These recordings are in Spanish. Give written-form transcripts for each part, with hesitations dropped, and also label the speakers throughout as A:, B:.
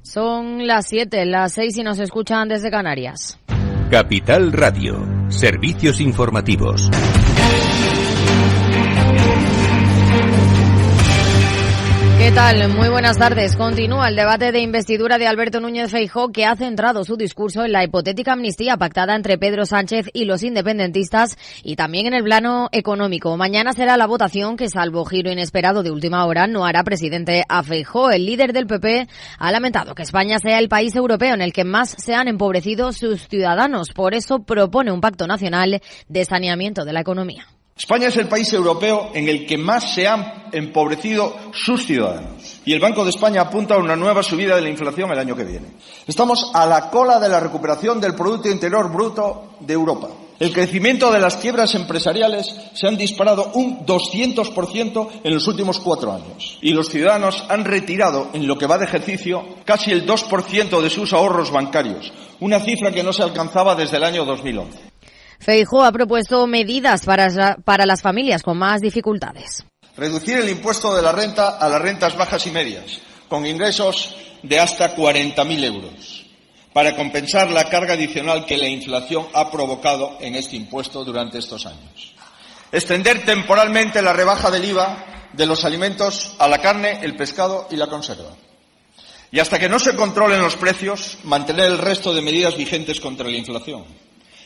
A: Son las 7, las 6 y nos escuchan desde Canarias.
B: Capital Radio, servicios informativos.
A: ¿Qué tal? Muy buenas tardes. Continúa el debate de investidura de Alberto Núñez Feijóo, que ha centrado su discurso en la hipotética amnistía pactada entre Pedro Sánchez y los independentistas y también en el plano económico. Mañana será la votación que, salvo giro inesperado de última hora, no hará presidente a Feijóo. El líder del PP ha lamentado que España sea el país europeo en el que más se han empobrecido sus ciudadanos. Por eso propone un pacto nacional de saneamiento de la economía.
C: España es el país europeo en el que más se han empobrecido sus ciudadanos. Y el Banco de España apunta a una nueva subida de la inflación el año que viene. Estamos a la cola de la recuperación del Producto Interior Bruto de Europa. El crecimiento de las quiebras empresariales se han disparado un 200% en los últimos 4 años. Y los ciudadanos han retirado, en lo que va de ejercicio, casi el 2% de sus ahorros bancarios, una cifra que no se alcanzaba desde el año 2011.
A: Feijóo ha propuesto medidas para las familias con más dificultades.
C: Reducir el impuesto de la renta a las rentas bajas y medias, con ingresos de hasta 40.000 euros, para compensar la carga adicional que la inflación ha provocado en este impuesto durante estos años. Extender temporalmente la rebaja del IVA de los alimentos a la carne, el pescado y la conserva. Y hasta que no se controlen los precios, mantener el resto de medidas vigentes contra la inflación.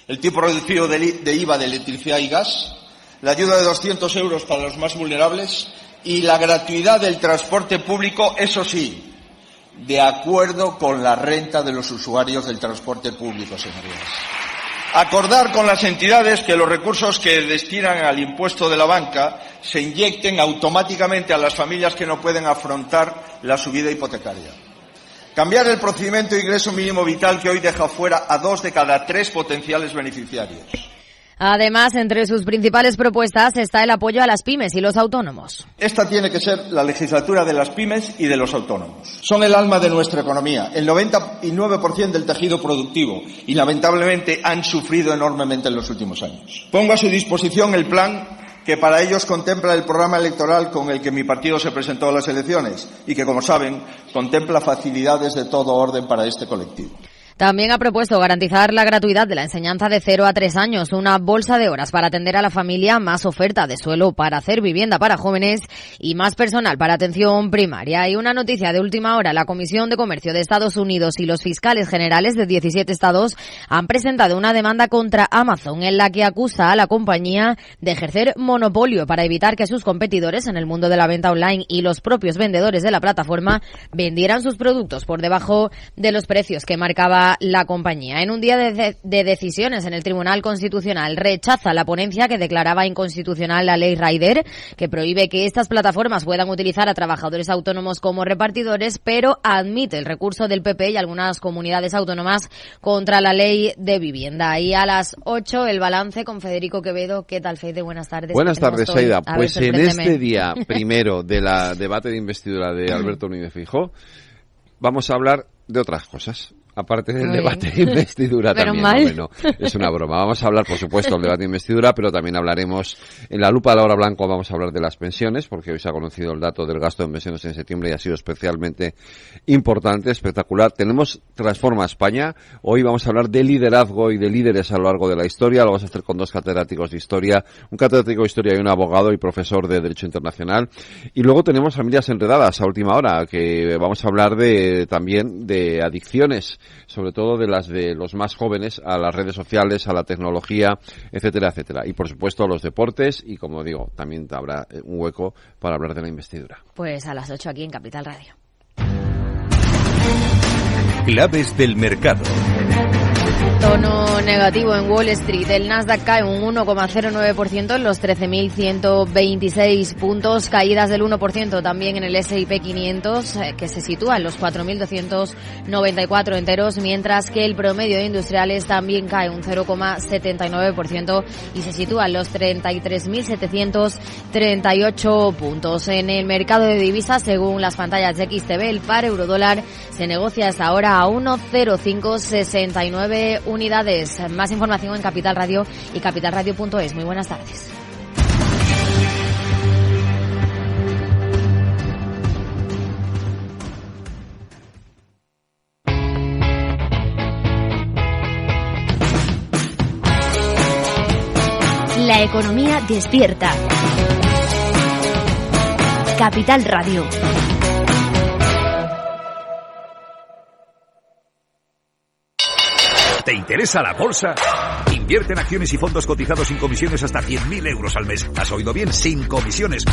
C: El tipo reducido de IVA de electricidad y gas, la ayuda de 200 euros para los más vulnerables y la gratuidad del transporte público, eso sí, de acuerdo con la renta de los usuarios del transporte público, señorías. Acordar con las entidades que los recursos que destinan al impuesto de la banca se inyecten automáticamente a las familias que no pueden afrontar la subida hipotecaria. Cambiar el procedimiento de ingreso mínimo vital que hoy deja fuera a 2 de cada 3 potenciales beneficiarios.
A: Además, entre sus principales propuestas está el apoyo a las pymes y los autónomos.
C: Esta tiene que ser la legislatura de las pymes y de los autónomos. Son el alma de nuestra economía, el 99% del tejido productivo y lamentablemente han sufrido enormemente en los últimos años. Pongo a su disposición el plan que para ellos contempla el programa electoral con el que mi partido se presentó a las elecciones y que, como saben, contempla facilidades de todo orden para este colectivo.
A: También ha propuesto garantizar la gratuidad de la enseñanza de 0 a 3 años, una bolsa de horas para atender a la familia, más oferta de suelo para hacer vivienda para jóvenes y más personal para atención primaria. Y una noticia de última hora, la Comisión de Comercio de Estados Unidos y los fiscales generales de 17 estados han presentado una demanda contra Amazon en la que acusa a la compañía de ejercer monopolio para evitar que sus competidores en el mundo de la venta online y los propios vendedores de la plataforma vendieran sus productos por debajo de los precios que marcaba la compañía. En un día de decisiones en el Tribunal Constitucional, rechaza la ponencia que declaraba inconstitucional la ley Rider, que prohíbe que estas plataformas puedan utilizar a trabajadores autónomos como repartidores, pero admite el recurso del PP y algunas comunidades autónomas contra la ley de vivienda. Y a las 8 el balance con Federico Quevedo. ¿Qué tal, Fede? Buenas tardes.
D: Buenas tardes, Aida. Pues en este día primero de la debate de investidura de Alberto Núñez Feijóo, vamos a hablar de otras cosas. Aparte del debate de investidura también. No, es una broma. Vamos a hablar, por supuesto, del debate de investidura, pero también hablaremos, en la lupa de la hora blanco, vamos a hablar de las pensiones, porque hoy se ha conocido el dato del gasto en pensiones en septiembre y ha sido especialmente importante, espectacular. Tenemos Transforma España. Hoy vamos a hablar de liderazgo y de líderes a lo largo de la historia. Lo vamos a hacer con 2 catedráticos de historia, un catedrático de historia y un abogado y profesor de Derecho Internacional. Y luego tenemos Familias Enredadas a última hora, que vamos a hablar también de adicciones, sobre todo de las de los más jóvenes a las redes sociales, a la tecnología, etcétera, etcétera. Y por supuesto a los deportes y, como digo, también habrá un hueco para hablar de la investidura.
A: Pues a las 8 aquí en Capital Radio.
B: Claves del mercado.
A: Tono negativo en Wall Street. El Nasdaq cae un 1,09% en los 13.126 puntos, caídas del 1% también en el S&P 500, que se sitúa en los 4.294 enteros, mientras que el promedio de industriales también cae un 0,79% y se sitúa en los 33.738 puntos. En el mercado de divisas, según las pantallas de XTB, el par euro-dólar se negocia hasta ahora a 1,0569 unidades. Más información en Capital Radio y capitalradio.es. Muy buenas tardes.
E: La economía despierta. Capital Radio.
F: ¿Te interesa la bolsa? Invierte en acciones y fondos cotizados sin comisiones hasta 100.000 euros al mes. ¿Has oído bien? Sin comisiones.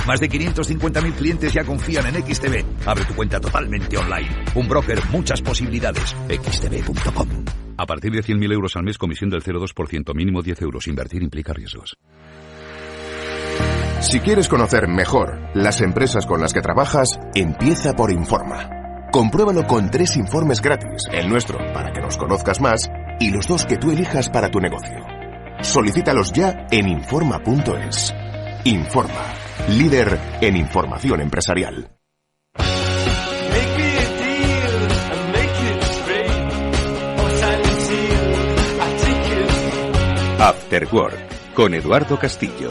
F: Más de 550.000 clientes ya confían en XTB. Abre tu cuenta totalmente online. Un broker, muchas posibilidades. xtb.com. A partir de 100.000 euros al mes, comisión del 0,2%, mínimo 10 euros. Invertir implica riesgos.
G: Si quieres conocer mejor las empresas con las que trabajas, empieza por Informa. Compruébalo con 3 informes gratis, el nuestro para que nos conozcas más y los 2 que tú elijas para tu negocio. Solicítalos ya en Informa.es. Informa, líder en información empresarial.
B: After Work, con Eduardo Castillo.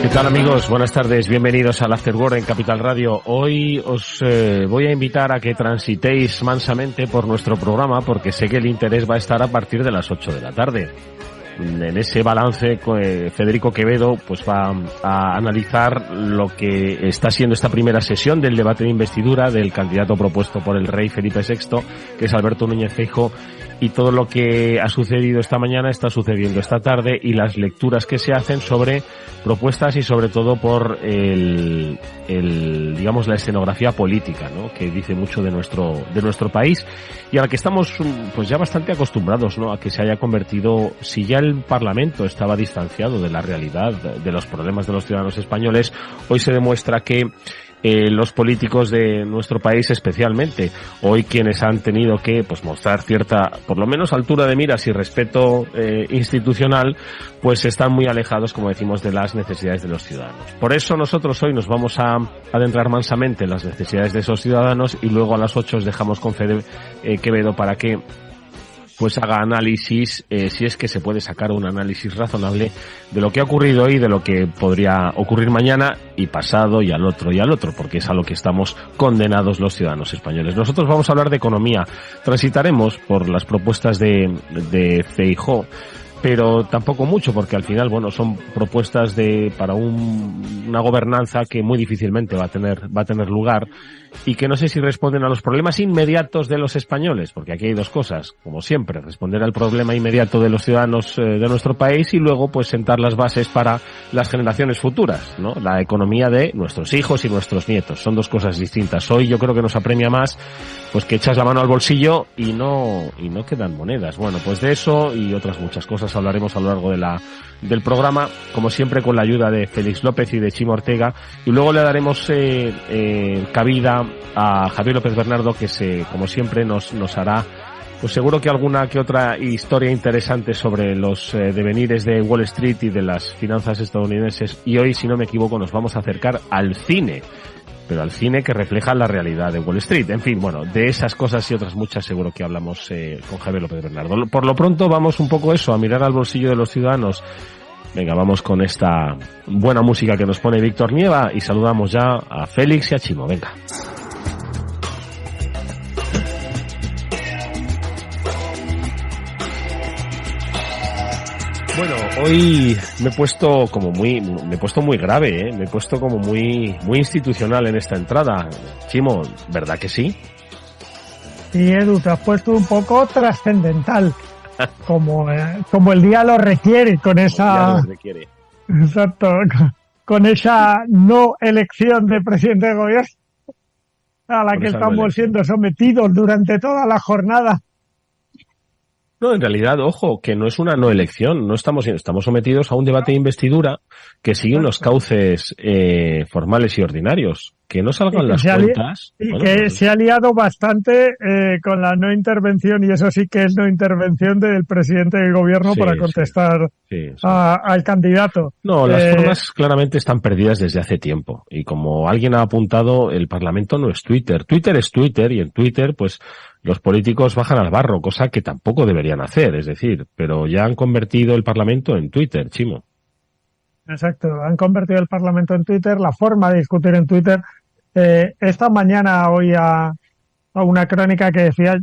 H: ¿Qué tal, amigos? Buenas tardes, bienvenidos al After Work en Capital Radio. Hoy os voy a invitar a que transitéis mansamente por nuestro programa porque sé que el interés va a estar a partir de las 8 de la tarde. En ese balance, Federico Quevedo pues va a analizar lo que está siendo esta primera sesión del debate de investidura del candidato propuesto por el rey Felipe VI, que es Alberto Núñez Feijóo, y todo lo que ha sucedido esta mañana está sucediendo esta tarde y las lecturas que se hacen sobre propuestas y sobre todo por digamos la escenografía política, ¿no? Que dice mucho de nuestro país y a la que estamos pues ya bastante acostumbrados, ¿no? A que se haya convertido, si ya el Parlamento estaba distanciado de la realidad de los problemas de los ciudadanos españoles, hoy se demuestra que los políticos de nuestro país especialmente, hoy quienes han tenido que pues mostrar cierta, por lo menos altura de miras y respeto institucional, pues están muy alejados, como decimos, de las necesidades de los ciudadanos. Por eso nosotros hoy nos vamos a adentrar mansamente en las necesidades de esos ciudadanos y luego a las 8 os dejamos con Fede Quevedo para que pues haga análisis, si es que se puede sacar un análisis razonable de lo que ha ocurrido hoy, de lo que podría ocurrir mañana y pasado y al otro, porque es a lo que estamos condenados los ciudadanos españoles. Nosotros vamos a hablar de economía, transitaremos por las propuestas de Feijóo, pero tampoco mucho, porque al final, bueno, son propuestas para una gobernanza que muy difícilmente va a tener lugar y que no sé si responden a los problemas inmediatos de los españoles, porque aquí hay dos cosas, como siempre, responder al problema inmediato de los ciudadanos de nuestro país y luego pues sentar las bases para las generaciones futuras, ¿no? La economía de nuestros hijos y nuestros nietos, son dos cosas distintas. Hoy yo creo que nos apremia más pues que echas la mano al bolsillo y no quedan monedas. Bueno, pues de eso y otras muchas cosas hablaremos a lo largo del programa, como siempre con la ayuda de Félix López y de Chimo Ortega, y luego le daremos cabida a Javier López Bernardo, que como siempre nos hará pues seguro que alguna que otra historia interesante sobre los devenires de Wall Street y de las finanzas estadounidenses. Y hoy, si no me equivoco, nos vamos a acercar al cine, pero al cine que refleja la realidad de Wall Street. En fin, bueno, de esas cosas y otras muchas seguro que hablamos con Javier López Bernardo. Por lo pronto vamos un poco a mirar al bolsillo de los ciudadanos. Venga, vamos con esta buena música que nos pone Víctor Nieva y saludamos ya a Félix y a Chimo. Venga. Bueno, hoy me he puesto muy grave, me he puesto como muy institucional en esta entrada. Chimo, ¿verdad que sí?
I: Sí, Edu, te has puesto un poco trascendental, como el día lo requiere, con esa... Exacto, con esa no elección de presidente de gobierno a la que estamos siendo sometidos durante toda la jornada.
H: No, en realidad, ojo, que no es una no elección, estamos sometidos a un debate de investidura que sigue unos cauces formales y ordinarios. Que no salgan las cuentas.
I: Se ha liado bastante con la no intervención, y eso sí que es no intervención del presidente del gobierno para contestar al candidato.
H: No, las formas claramente están perdidas desde hace tiempo. Y como alguien ha apuntado, el Parlamento no es Twitter. Twitter es Twitter, y en Twitter, pues, los políticos bajan al barro, cosa que tampoco deberían hacer, es decir, pero ya han convertido el Parlamento en Twitter, Chimo.
I: Exacto, han convertido el Parlamento en Twitter, la forma de discutir en Twitter. Esta mañana oía a una crónica que decía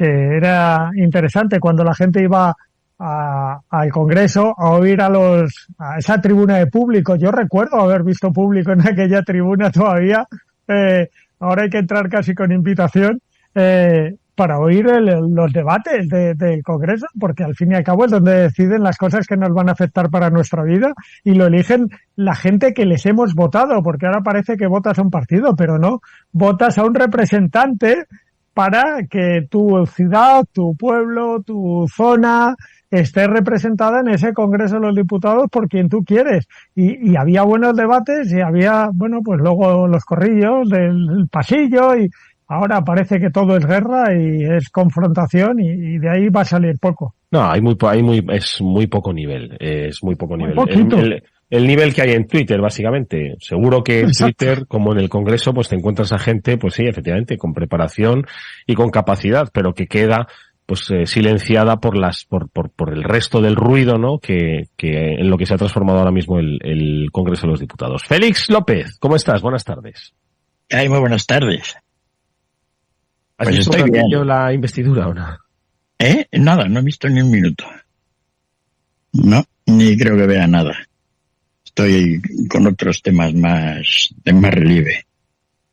I: era interesante cuando la gente iba al Congreso a oír a esa tribuna de público. Yo recuerdo haber visto público en aquella tribuna todavía. Ahora hay que entrar casi con invitación para oír los debates del Congreso, porque al fin y al cabo es donde deciden las cosas que nos van a afectar para nuestra vida y lo eligen la gente que les hemos votado, porque ahora parece que votas a un partido, pero no, votas a un representante para que tu ciudad, tu pueblo, tu zona esté representada en ese Congreso de los Diputados por quien tú quieres. Y había buenos debates y había, bueno, pues luego los corrillos del pasillo y ahora parece que todo es guerra y es confrontación y de ahí va a salir poco.
H: No, es muy poco nivel, El nivel que hay en Twitter, básicamente. Seguro que en Twitter, como en el Congreso, pues te encuentras a gente, pues sí, efectivamente, con preparación y con capacidad, pero que queda pues silenciada por el resto del ruido, ¿no? Que en lo que se ha transformado ahora mismo el Congreso de los Diputados. Félix López, ¿cómo estás? Buenas tardes.
J: Muy buenas tardes.
H: ¿Has visto la investidura o no?
J: Nada, no he visto ni un minuto. No, ni creo que vea nada. Estoy con otros temas de más relieve.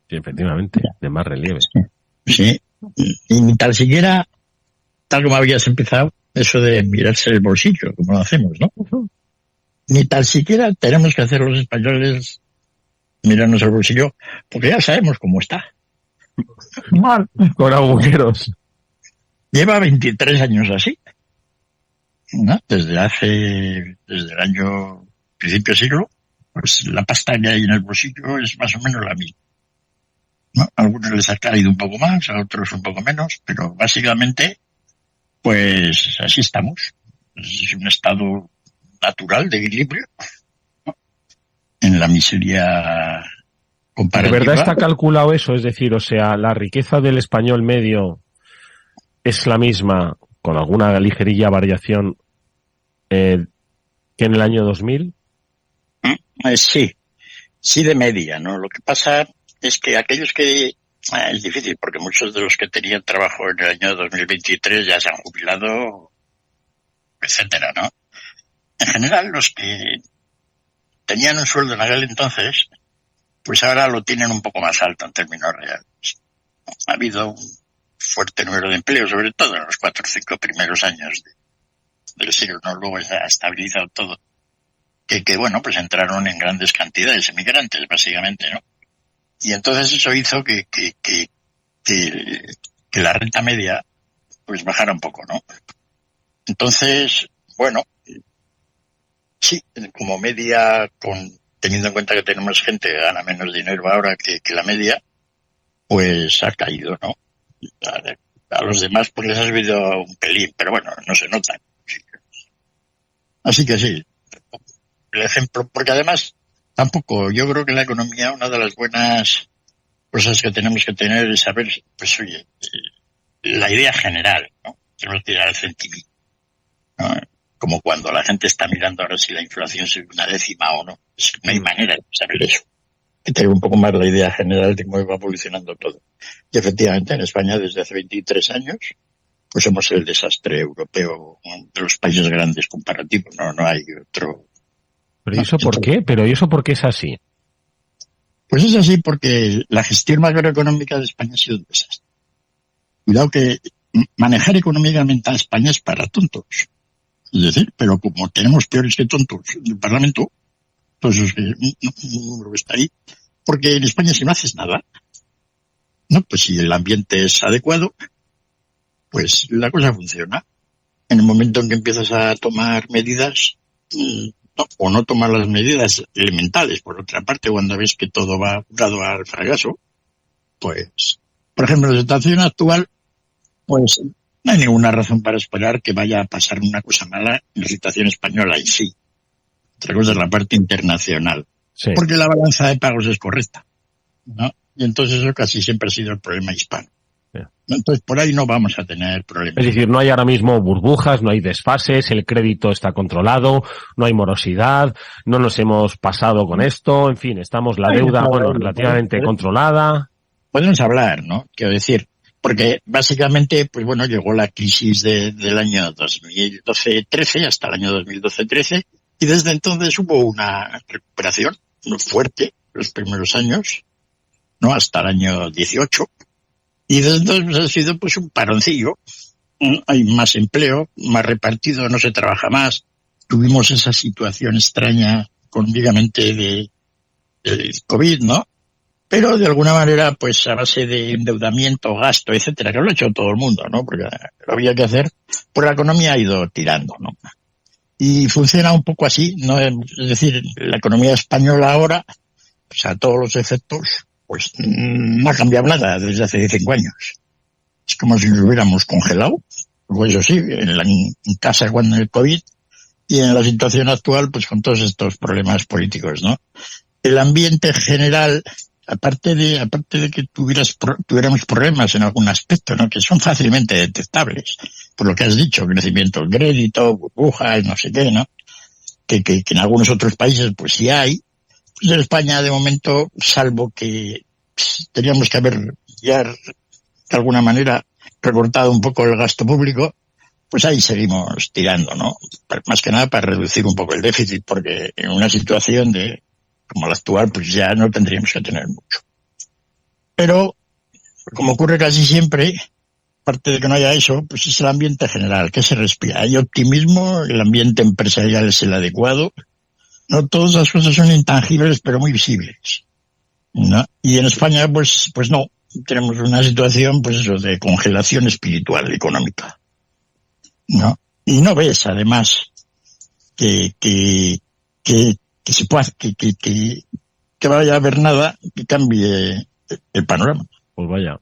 H: Sí, efectivamente, de más relieve.
J: Sí, y ni tal siquiera, tal como habías empezado, eso de mirarse el bolsillo, como lo hacemos, ¿no? Ni tal siquiera tenemos que hacer los españoles mirarnos el bolsillo, porque ya sabemos cómo está.
I: Mal.
H: Con agujeros.
J: Lleva 23 años así, ¿no? Desde el año principio de siglo, pues la pasta que hay en el bolsillo es más o menos la misma, ¿no? A algunos les ha caído un poco más, a otros un poco menos, pero básicamente, pues así estamos. Es un estado natural de equilibrio, ¿no? En la miseria comparativa.
H: ¿De verdad está calculado eso? Es decir, o sea, la riqueza del español medio es la misma, con alguna ligerilla variación, que en el año 2000.
J: Sí de media, ¿no? Lo que pasa es que aquellos que... es difícil, porque muchos de los que tenían trabajo en el año 2023 ya se han jubilado, etcétera, ¿no? En general, los que tenían un sueldo en aquel entonces, pues ahora lo tienen un poco más alto en términos reales. Ha habido un fuerte número de empleos, sobre todo en los 4 o 5 primeros años del siglo, ¿no? Luego se ha estabilizado todo. Que bueno, pues entraron en grandes cantidades emigrantes, básicamente, ¿no? Y entonces eso hizo que la renta media, pues bajara un poco, ¿no? Entonces, bueno, sí, como media, teniendo en cuenta que tenemos gente que gana menos dinero ahora que la media, pues ha caído, ¿no? A los demás pues les ha subido un pelín, pero bueno, no se nota. Así que sí, el ejemplo, porque además tampoco, yo creo que la economía, una de las buenas cosas que tenemos que tener es saber, pues oye, la idea general, ¿no? Tenemos que ir al sentimiento, ¿no? Como cuando la gente está mirando ahora si la inflación es una décima o no. No hay manera de saber eso. Hay que tener un poco más la idea general de cómo va evolucionando todo. Y efectivamente, en España, desde hace 23 años, pues somos el desastre europeo de los países grandes comparativos. No hay otro.
H: ¿Pero eso por qué? ¿Pero eso por qué es así?
J: Pues es así porque la gestión macroeconómica de España ha sido un desastre. Cuidado que manejar económicamente a España es para tontos. Es decir, pero como tenemos peores que tontos en el Parlamento, pues es que no está ahí. Porque en España si no haces nada, no, pues si el ambiente es adecuado, pues la cosa funciona. En el momento en que empiezas a tomar medidas, o no tomar las medidas elementales, por otra parte, cuando ves que todo va dado al fracaso, pues, por ejemplo, la situación actual, pues no hay ninguna razón para esperar que vaya a pasar una cosa mala en la situación española en sí. Otra cosa es la parte internacional. Sí. Porque la balanza de pagos es correcta, ¿no? Y entonces eso casi siempre ha sido el problema hispano. Sí. Entonces por ahí no vamos a tener problemas.
H: Es decir, no hay ahora mismo burbujas, no hay desfases, el crédito está controlado, no hay morosidad, no nos hemos pasado con esto, en fin, estamos la deuda, relativamente controlada.
J: Podemos hablar, ¿no? Quiero decir, Porque básicamente, pues bueno, llegó la crisis del año 2012-13 hasta el año 2012-13 y desde entonces hubo una recuperación muy fuerte los primeros años, ¿no? Hasta el año 18. Y desde entonces ha sido pues un paroncillo. Hay más empleo, más repartido, no se trabaja más. Tuvimos esa situación extraña económicamente de COVID, ¿no? Pero de alguna manera, pues a base de endeudamiento, gasto, etcétera, que lo ha hecho todo el mundo, ¿no? Porque lo había que hacer, pues la economía ha ido tirando, ¿no? Y funciona un poco así, ¿no? Es decir, la economía española ahora, pues a todos los efectos, pues no ha cambiado nada desde hace 5 años. Es como si nos hubiéramos congelado, pues eso sí, en casa cuando el COVID, y en la situación actual, pues con todos estos problemas políticos, ¿no? El ambiente general, aparte de que tuviéramos problemas en algún aspecto, ¿no? Que son fácilmente detectables, por lo que has dicho, crecimiento del crédito, burbujas, no sé qué, ¿no? Que en algunos otros países pues sí hay. Pues en España de momento, salvo que teníamos que haber ya de alguna manera recortado un poco el gasto público, pues ahí seguimos tirando, ¿no? Más que nada para reducir un poco el déficit, porque en una situación como la actual, pues ya no tendríamos que tener mucho. Pero, como ocurre casi siempre, aparte de que no haya eso, pues es el ambiente general, que se respira. Hay optimismo, el ambiente empresarial es el adecuado. No todas las cosas son intangibles, pero muy visibles, ¿no? Y en España, pues no. Tenemos una situación, pues eso, de congelación espiritual, económica, ¿no? Y no ves, además, que se pueda, que vaya a haber nada que cambie el panorama.
H: Pues vaya.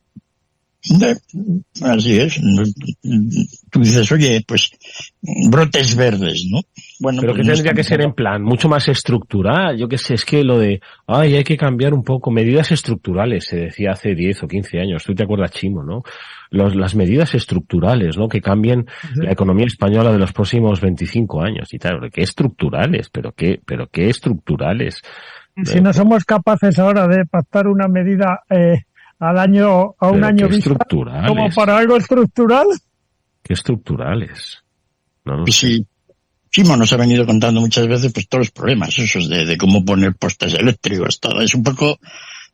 J: Así es. Tú dices, oye, pues brotes verdes, ¿no? Bueno,
H: pero
J: pues
H: que tendría que ser en plan mucho más estructural. Yo qué sé, es que lo de, hay que cambiar un poco. Medidas estructurales, se decía hace 10 o 15 años. Tú te acuerdas, Chimo, ¿no? Las medidas estructurales, ¿no? Que cambien la economía española de los próximos 25 años y tal. ¿Qué estructurales? ¿Pero qué estructurales?
I: Si no somos capaces ahora de pactar una medida al año, a un año vista, como para algo estructural.
H: ¿Qué estructurales? No lo sé.
J: Sí. Chimo nos ha venido contando muchas veces pues todos los problemas esos de cómo poner postes eléctricos, todo. Es un poco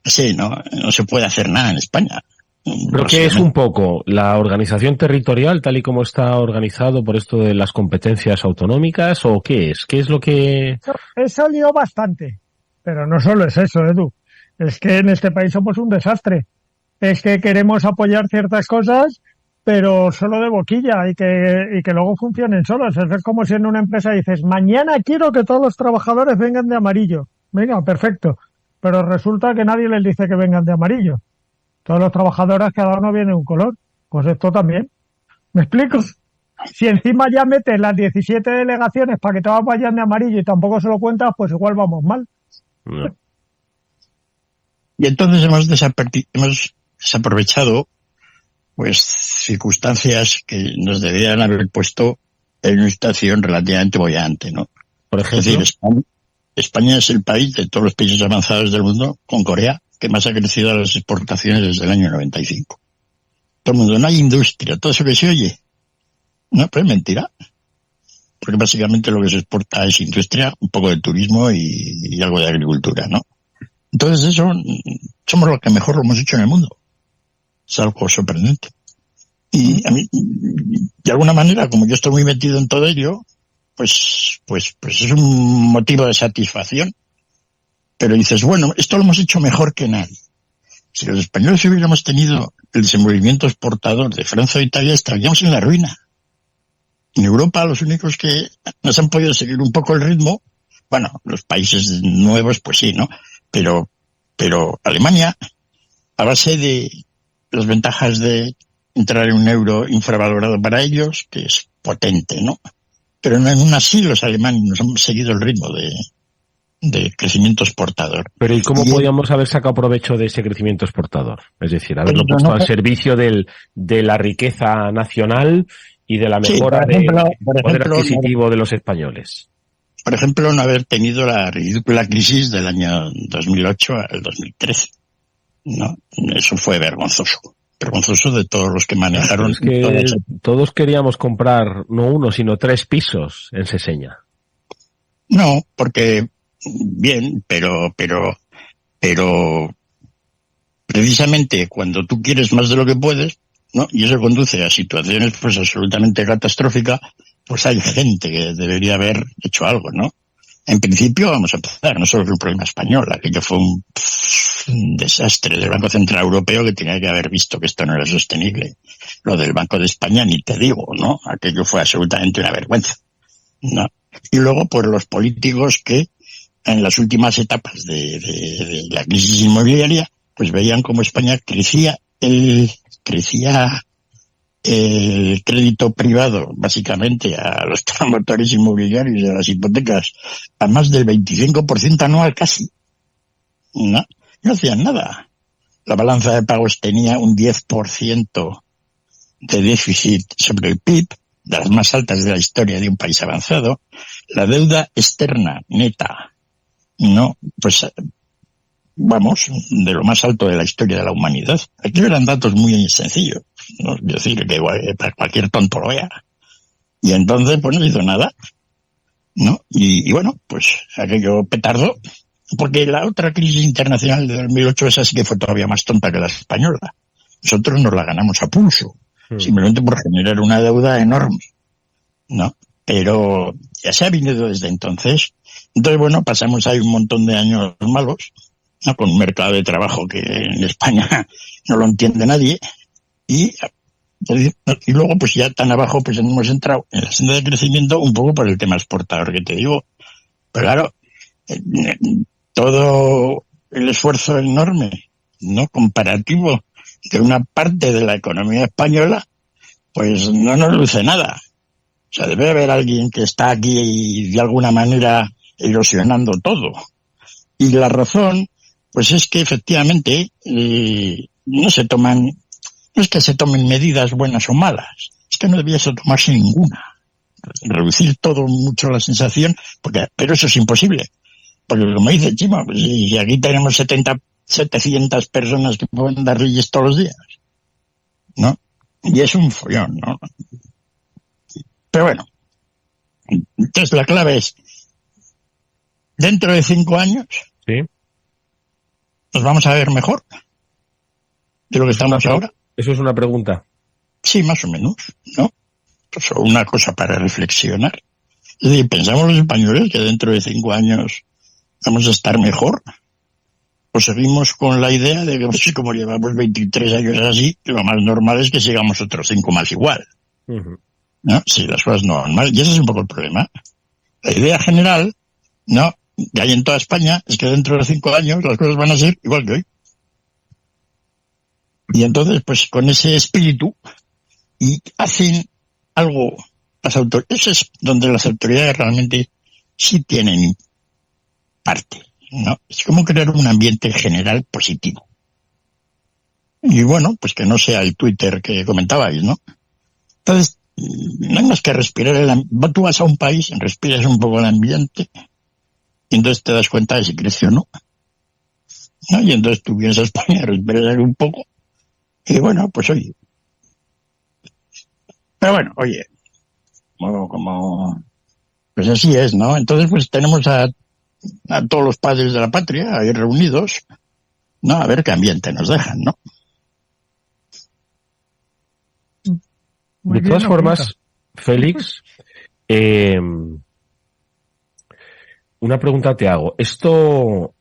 J: así, ¿no? No se puede hacer nada en España.
H: ¿Pero qué es un poco la organización territorial tal y como está organizado por esto de las competencias autonómicas o qué es? ¿Qué es lo que...?
I: Eso lió bastante. Pero no solo es eso, Edu. Es que en este país somos un desastre. Es que queremos apoyar ciertas cosas, pero solo de boquilla y que luego funcionen solos. Es como si en una empresa dices, mañana quiero que todos los trabajadores vengan de amarillo. Venga, perfecto. Pero resulta que nadie les dice que vengan de amarillo. Todos los trabajadores cada uno viene de un color. Pues esto también. ¿Me explico? Si encima ya metes las 17 delegaciones para que todos vayan de amarillo y tampoco se lo cuentas, pues igual vamos mal.
H: No.
J: Y entonces hemos desaprovechado pues circunstancias que nos deberían haber puesto en una situación relativamente boyante, ¿no?
H: Por ejemplo,
J: es decir, España es el país de todos los países avanzados del mundo, con Corea, que más ha crecido las exportaciones desde el año 95. Todo el mundo, no hay industria, todo eso que se oye. No, pues es mentira. Porque básicamente lo que se exporta es industria, un poco de turismo y algo de agricultura, ¿no? Entonces eso, somos los que mejor lo hemos hecho en el mundo. Es algo sorprendente. Y a mí, de alguna manera, como yo estoy muy metido en todo ello, pues es un motivo de satisfacción. Pero dices, bueno, esto lo hemos hecho mejor que nadie. Si los españoles hubiéramos tenido el desenvolvimiento exportador de Francia o Italia, estaríamos en la ruina. En Europa, los únicos que nos han podido seguir un poco el ritmo, bueno, los países nuevos, pues sí, ¿no? Pero Alemania, a base de las ventajas de entrar en un euro infravalorado para ellos, que es potente, ¿no? Pero aún así los alemanes nos han seguido el ritmo de crecimiento exportador.
H: Pero ¿y cómo podíamos haber sacado provecho de ese crecimiento exportador? Es decir, haberlo puesto al servicio de la riqueza nacional y de la mejora del poder adquisitivo de los españoles.
J: Por ejemplo, no haber tenido la ridícula crisis del año 2008 al 2013. ¿No? Eso fue vergonzoso. vergonzoso de todos los que manejaron.
H: Es que todos queríamos comprar no 1, sino 3 pisos en Seseña.
J: No, porque bien, pero precisamente cuando tú quieres más de lo que puedes, ¿no? Y eso conduce a situaciones pues absolutamente catastróficas, pues hay gente que debería haber hecho algo, ¿no? En principio, vamos a empezar, no solo es un problema español, aquello fue un desastre del Banco Central Europeo que tenía que haber visto que esto no era sostenible. Lo del Banco de España ni te digo, ¿no? Aquello fue absolutamente una vergüenza, ¿no? Y luego, pues los políticos que en las últimas etapas de la crisis inmobiliaria, pues veían como España crecía el crédito privado, básicamente, a los promotores inmobiliarios de las hipotecas, a más del 25% anual casi. No hacían nada. La balanza de pagos tenía un 10% de déficit sobre el PIB, de las más altas de la historia de un país avanzado. La deuda externa neta, vamos, de lo más alto de la historia de la humanidad. Aquí eran datos muy sencillos, ¿no? Es decir, que para cualquier tonto lo vea. Y entonces, pues no hizo nada, ¿no? Y bueno, pues aquello petardó, porque la otra crisis internacional de 2008, esa sí que fue todavía más tonta que la española. Nosotros nos la ganamos a pulso, simplemente por generar una deuda enorme, ¿no? Pero ya se ha venido desde entonces. Entonces, bueno, pasamos ahí un montón de años malos, ¿no? Con un mercado de trabajo que en España no lo entiende nadie, y luego pues ya tan abajo pues hemos entrado en la senda de crecimiento un poco por el tema exportador que te digo. Pero claro, todo el esfuerzo enorme, ¿no? Comparativo de una parte de la economía española, pues no nos luce nada. O sea, debe haber alguien que está aquí y de alguna manera erosionando todo. Y la razón, pues es que efectivamente no es que se tomen medidas buenas o malas, es que no debiese tomarse ninguna. Reducir todo mucho la sensación, pero eso es imposible. Porque como dice Chimo, pues si aquí tenemos 700 personas que pueden dar leyes todos los días, ¿no? Y es un follón, ¿no? Pero bueno, entonces la clave es, dentro de 5 años,
H: ¿sí?,
J: ¿nos vamos a ver mejor de lo que estamos ahora?
H: Eso es una pregunta.
J: Sí, más o menos, ¿no? Pues una cosa para reflexionar. Es decir, ¿pensamos los españoles que dentro de 5 años vamos a estar mejor? ¿O seguimos con la idea de que, pues, como llevamos 23 años así, lo más normal es que sigamos otros 5 más igual? ¿No? Si las cosas no van mal. Y ese es un poco el problema. La idea general, ¿no?, que hay en toda España, es que dentro de 5 años las cosas van a ser igual que hoy. Y entonces, pues con ese espíritu, y hacen algo las autoridades. Eso es donde las autoridades realmente sí tienen parte, ¿no? Es como crear un ambiente general positivo. Y bueno, pues que no sea el Twitter que comentabais, ¿no? Entonces, no hay más que respirar tú vas a un país, respiras un poco el ambiente, y entonces te das cuenta de si crece o no. Y entonces tú vienes a España, respiras un poco, y bueno, pues oye. Pero bueno, oye, como pues así es, ¿no? Entonces pues tenemos a todos los padres de la patria ahí reunidos, ¿no? A ver qué ambiente nos dejan, ¿no?
H: De todas formas, Félix, una pregunta te hago. Esto,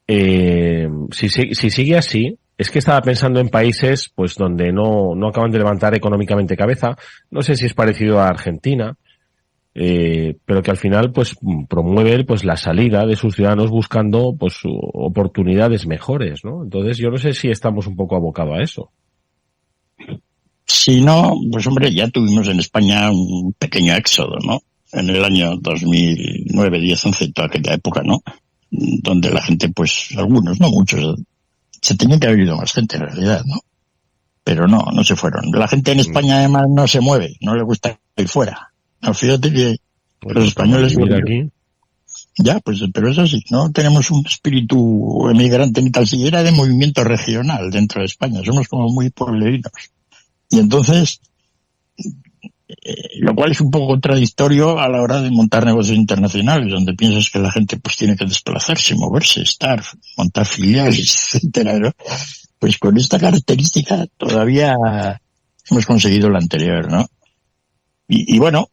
H: si sigue así, es que estaba pensando en países pues donde no acaban de levantar económicamente cabeza. No sé si es parecido a Argentina, pero que al final pues promueve pues la salida de sus ciudadanos buscando pues oportunidades mejores, ¿no? Entonces yo no sé si estamos un poco abocados a eso.
J: Si no, pues hombre, ya tuvimos en España un pequeño éxodo, ¿no? En el año 2009, 10, 11, toda aquella época, ¿no? Donde la gente, pues, algunos, no muchos, se tenía que haber ido más gente en realidad, ¿no? Pero no se fueron. La gente en España además no se mueve, no le gusta ir fuera. No, fíjate que los españoles...
H: Mira aquí.
J: Ya, pues, pero es así, no tenemos un espíritu emigrante ni tal siquiera de movimiento regional dentro de España, somos como muy pueblerinos. Y entonces, lo cual es un poco contradictorio a la hora de montar negocios internacionales, donde piensas que la gente pues tiene que desplazarse, moverse, estar, montar filiales, etcétera, ¿no? Pues con esta característica todavía hemos conseguido lo anterior, ¿no? Y bueno,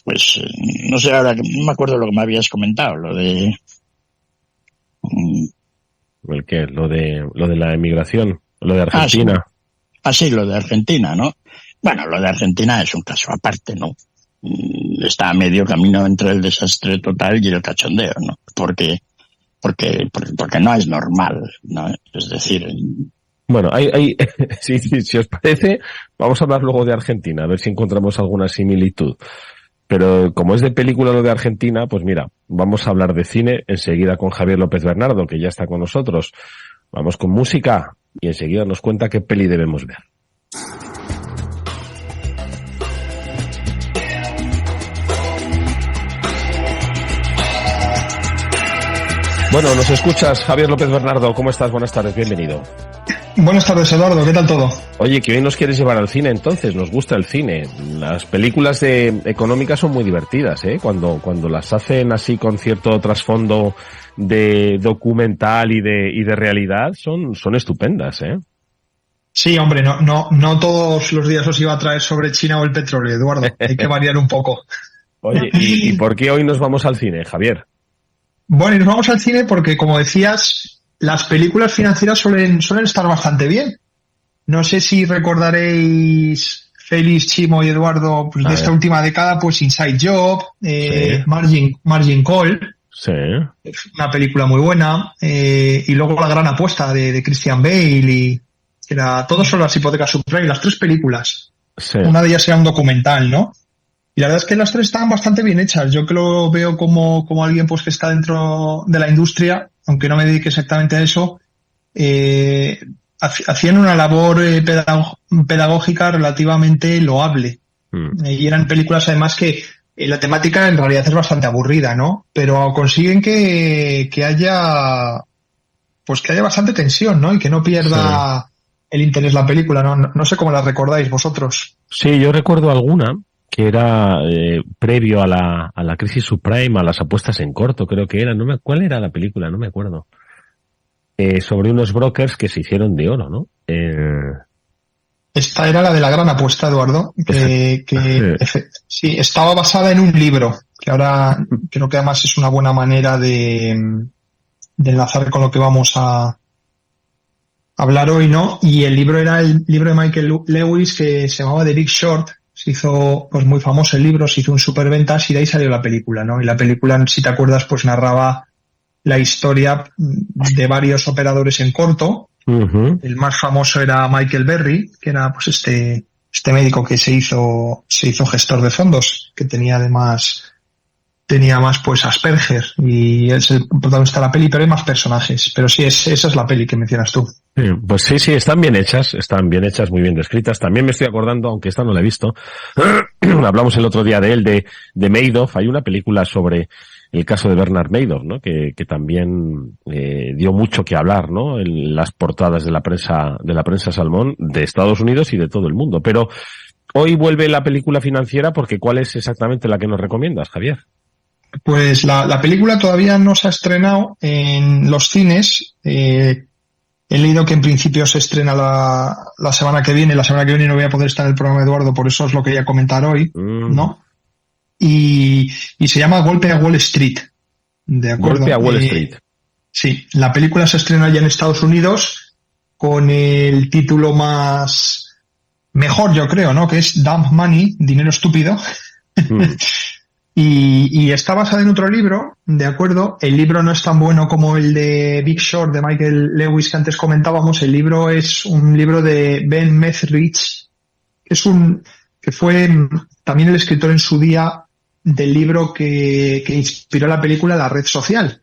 J: pues no sé ahora, no me acuerdo lo que me habías comentado, lo de...
H: ¿El qué? Lo de la emigración, lo de Argentina.
J: Sí, lo de Argentina, ¿no? Bueno, lo de Argentina es un caso aparte, ¿no? Está a medio camino entre el desastre total y el cachondeo, ¿no? Porque no es normal, ¿no? Es decir...
H: Bueno, si os parece, vamos a hablar luego de Argentina, a ver si encontramos alguna similitud. Pero como es de película lo de Argentina, pues mira, vamos a hablar de cine enseguida con Javier López Bernardo, que ya está con nosotros. Vamos con música y enseguida nos cuenta qué peli debemos ver. Bueno, nos escuchas, Javier López Bernardo. ¿Cómo estás? Buenas tardes, bienvenido.
K: Buenas tardes, Eduardo. ¿Qué tal todo?
H: Oye, que hoy nos quieres llevar al cine, entonces. Nos gusta el cine. Las películas económicas son muy divertidas, ¿eh? Cuando las hacen así con cierto trasfondo de documental y de realidad, son estupendas, ¿eh?
K: Sí, hombre, no todos los días os iba a traer sobre China o el petróleo, Eduardo. Hay que variar un poco.
H: Oye, ¿y por qué hoy nos vamos al cine, Javier?
K: Bueno, y nos vamos al cine porque, como decías, las películas financieras suelen estar bastante bien. No sé si recordaréis, Félix, Chimo y Eduardo, pues de esta última década, pues Inside Job, sí. Margin Call.
H: Sí.
K: Es una película muy buena. Y luego La gran apuesta de Christian Bale y que era Todos son las hipotecas subprime, las 3 películas.
H: Sí.
K: Una de ellas era un documental, ¿no? Y la verdad es que las 3 estaban bastante bien hechas. Yo que lo veo como alguien pues que está dentro de la industria, aunque no me dedique exactamente a eso, hacían una labor pedagógica relativamente loable. Y eran películas además que la temática en realidad es bastante aburrida, ¿no? Pero consiguen que haya bastante tensión, ¿no? Y que no pierda el interés la película, ¿no? No sé cómo la recordáis vosotros.
H: Sí, yo recuerdo alguna que era previo a la crisis subprime, a las apuestas en corto, creo que era. ¿Cuál era la película? No me acuerdo. Sobre unos brokers que se hicieron de oro, ¿no?
K: Esta era la de La gran apuesta, Eduardo, sí, estaba basada en un libro, que ahora creo que además es una buena manera de enlazar con lo que vamos a hablar hoy, ¿no? Y el libro era el libro de Michael Lewis que se llamaba The Big Short. Se hizo pues muy famoso el libro, se hizo un superventas y de ahí salió la película, ¿no? Y la película, si te acuerdas, pues narraba la historia de varios operadores en corto. Uh-huh. El más famoso era Michael Berry, que era pues este médico que se hizo gestor de fondos, que tenía más pues Asperger, y es el protagonista de la peli, pero hay más personajes. Pero sí, esa es la peli que mencionas tú.
H: Pues sí, están bien hechas, muy bien descritas. También me estoy acordando, aunque esta no la he visto, hablamos el otro día de él, de Madoff. Hay una película sobre el caso de Bernard Madoff, ¿no? Que también dio mucho que hablar, ¿no? En las portadas de la prensa Salmón de Estados Unidos y de todo el mundo. Pero hoy vuelve la película financiera, porque ¿cuál es exactamente la que nos recomiendas, Javier?
K: Pues la película todavía no se ha estrenado en los cines. He leído que en principio se estrena la semana que viene. La semana que viene no voy a poder estar en el programa, Eduardo, por eso os lo quería comentar hoy, ¿no? Y se llama Golpe a Wall Street, ¿de acuerdo?
H: Golpe a Wall Street.
K: Sí, la película se estrena ya en Estados Unidos con el título mejor, yo creo, ¿no? Que es Dumb Money, dinero estúpido. Y está basada en otro libro, ¿de acuerdo? El libro no es tan bueno como el de Big Short de Michael Lewis que antes comentábamos. El libro es un libro de Ben Mezrich, que fue también el escritor en su día del libro que inspiró la película La red social.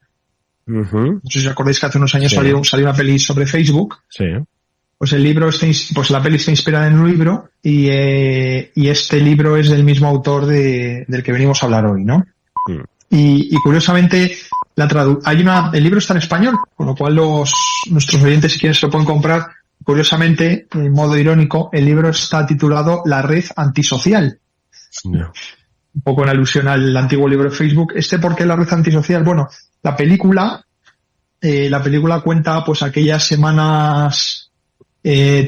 K: Uh-huh. No sé si os acordáis que hace unos años salió una peli sobre Facebook.
H: Sí.
K: Pues la peli está inspirada en un libro y este libro es del mismo autor del que venimos a hablar hoy, ¿no? Y curiosamente, el libro está en español, con lo cual nuestros oyentes, si quieren, se lo pueden comprar. Curiosamente, en modo irónico, el libro está titulado La red antisocial.
H: No.
K: Un poco en alusión al antiguo libro de Facebook. ¿Por qué la red antisocial? Bueno, la película cuenta pues aquellas semanas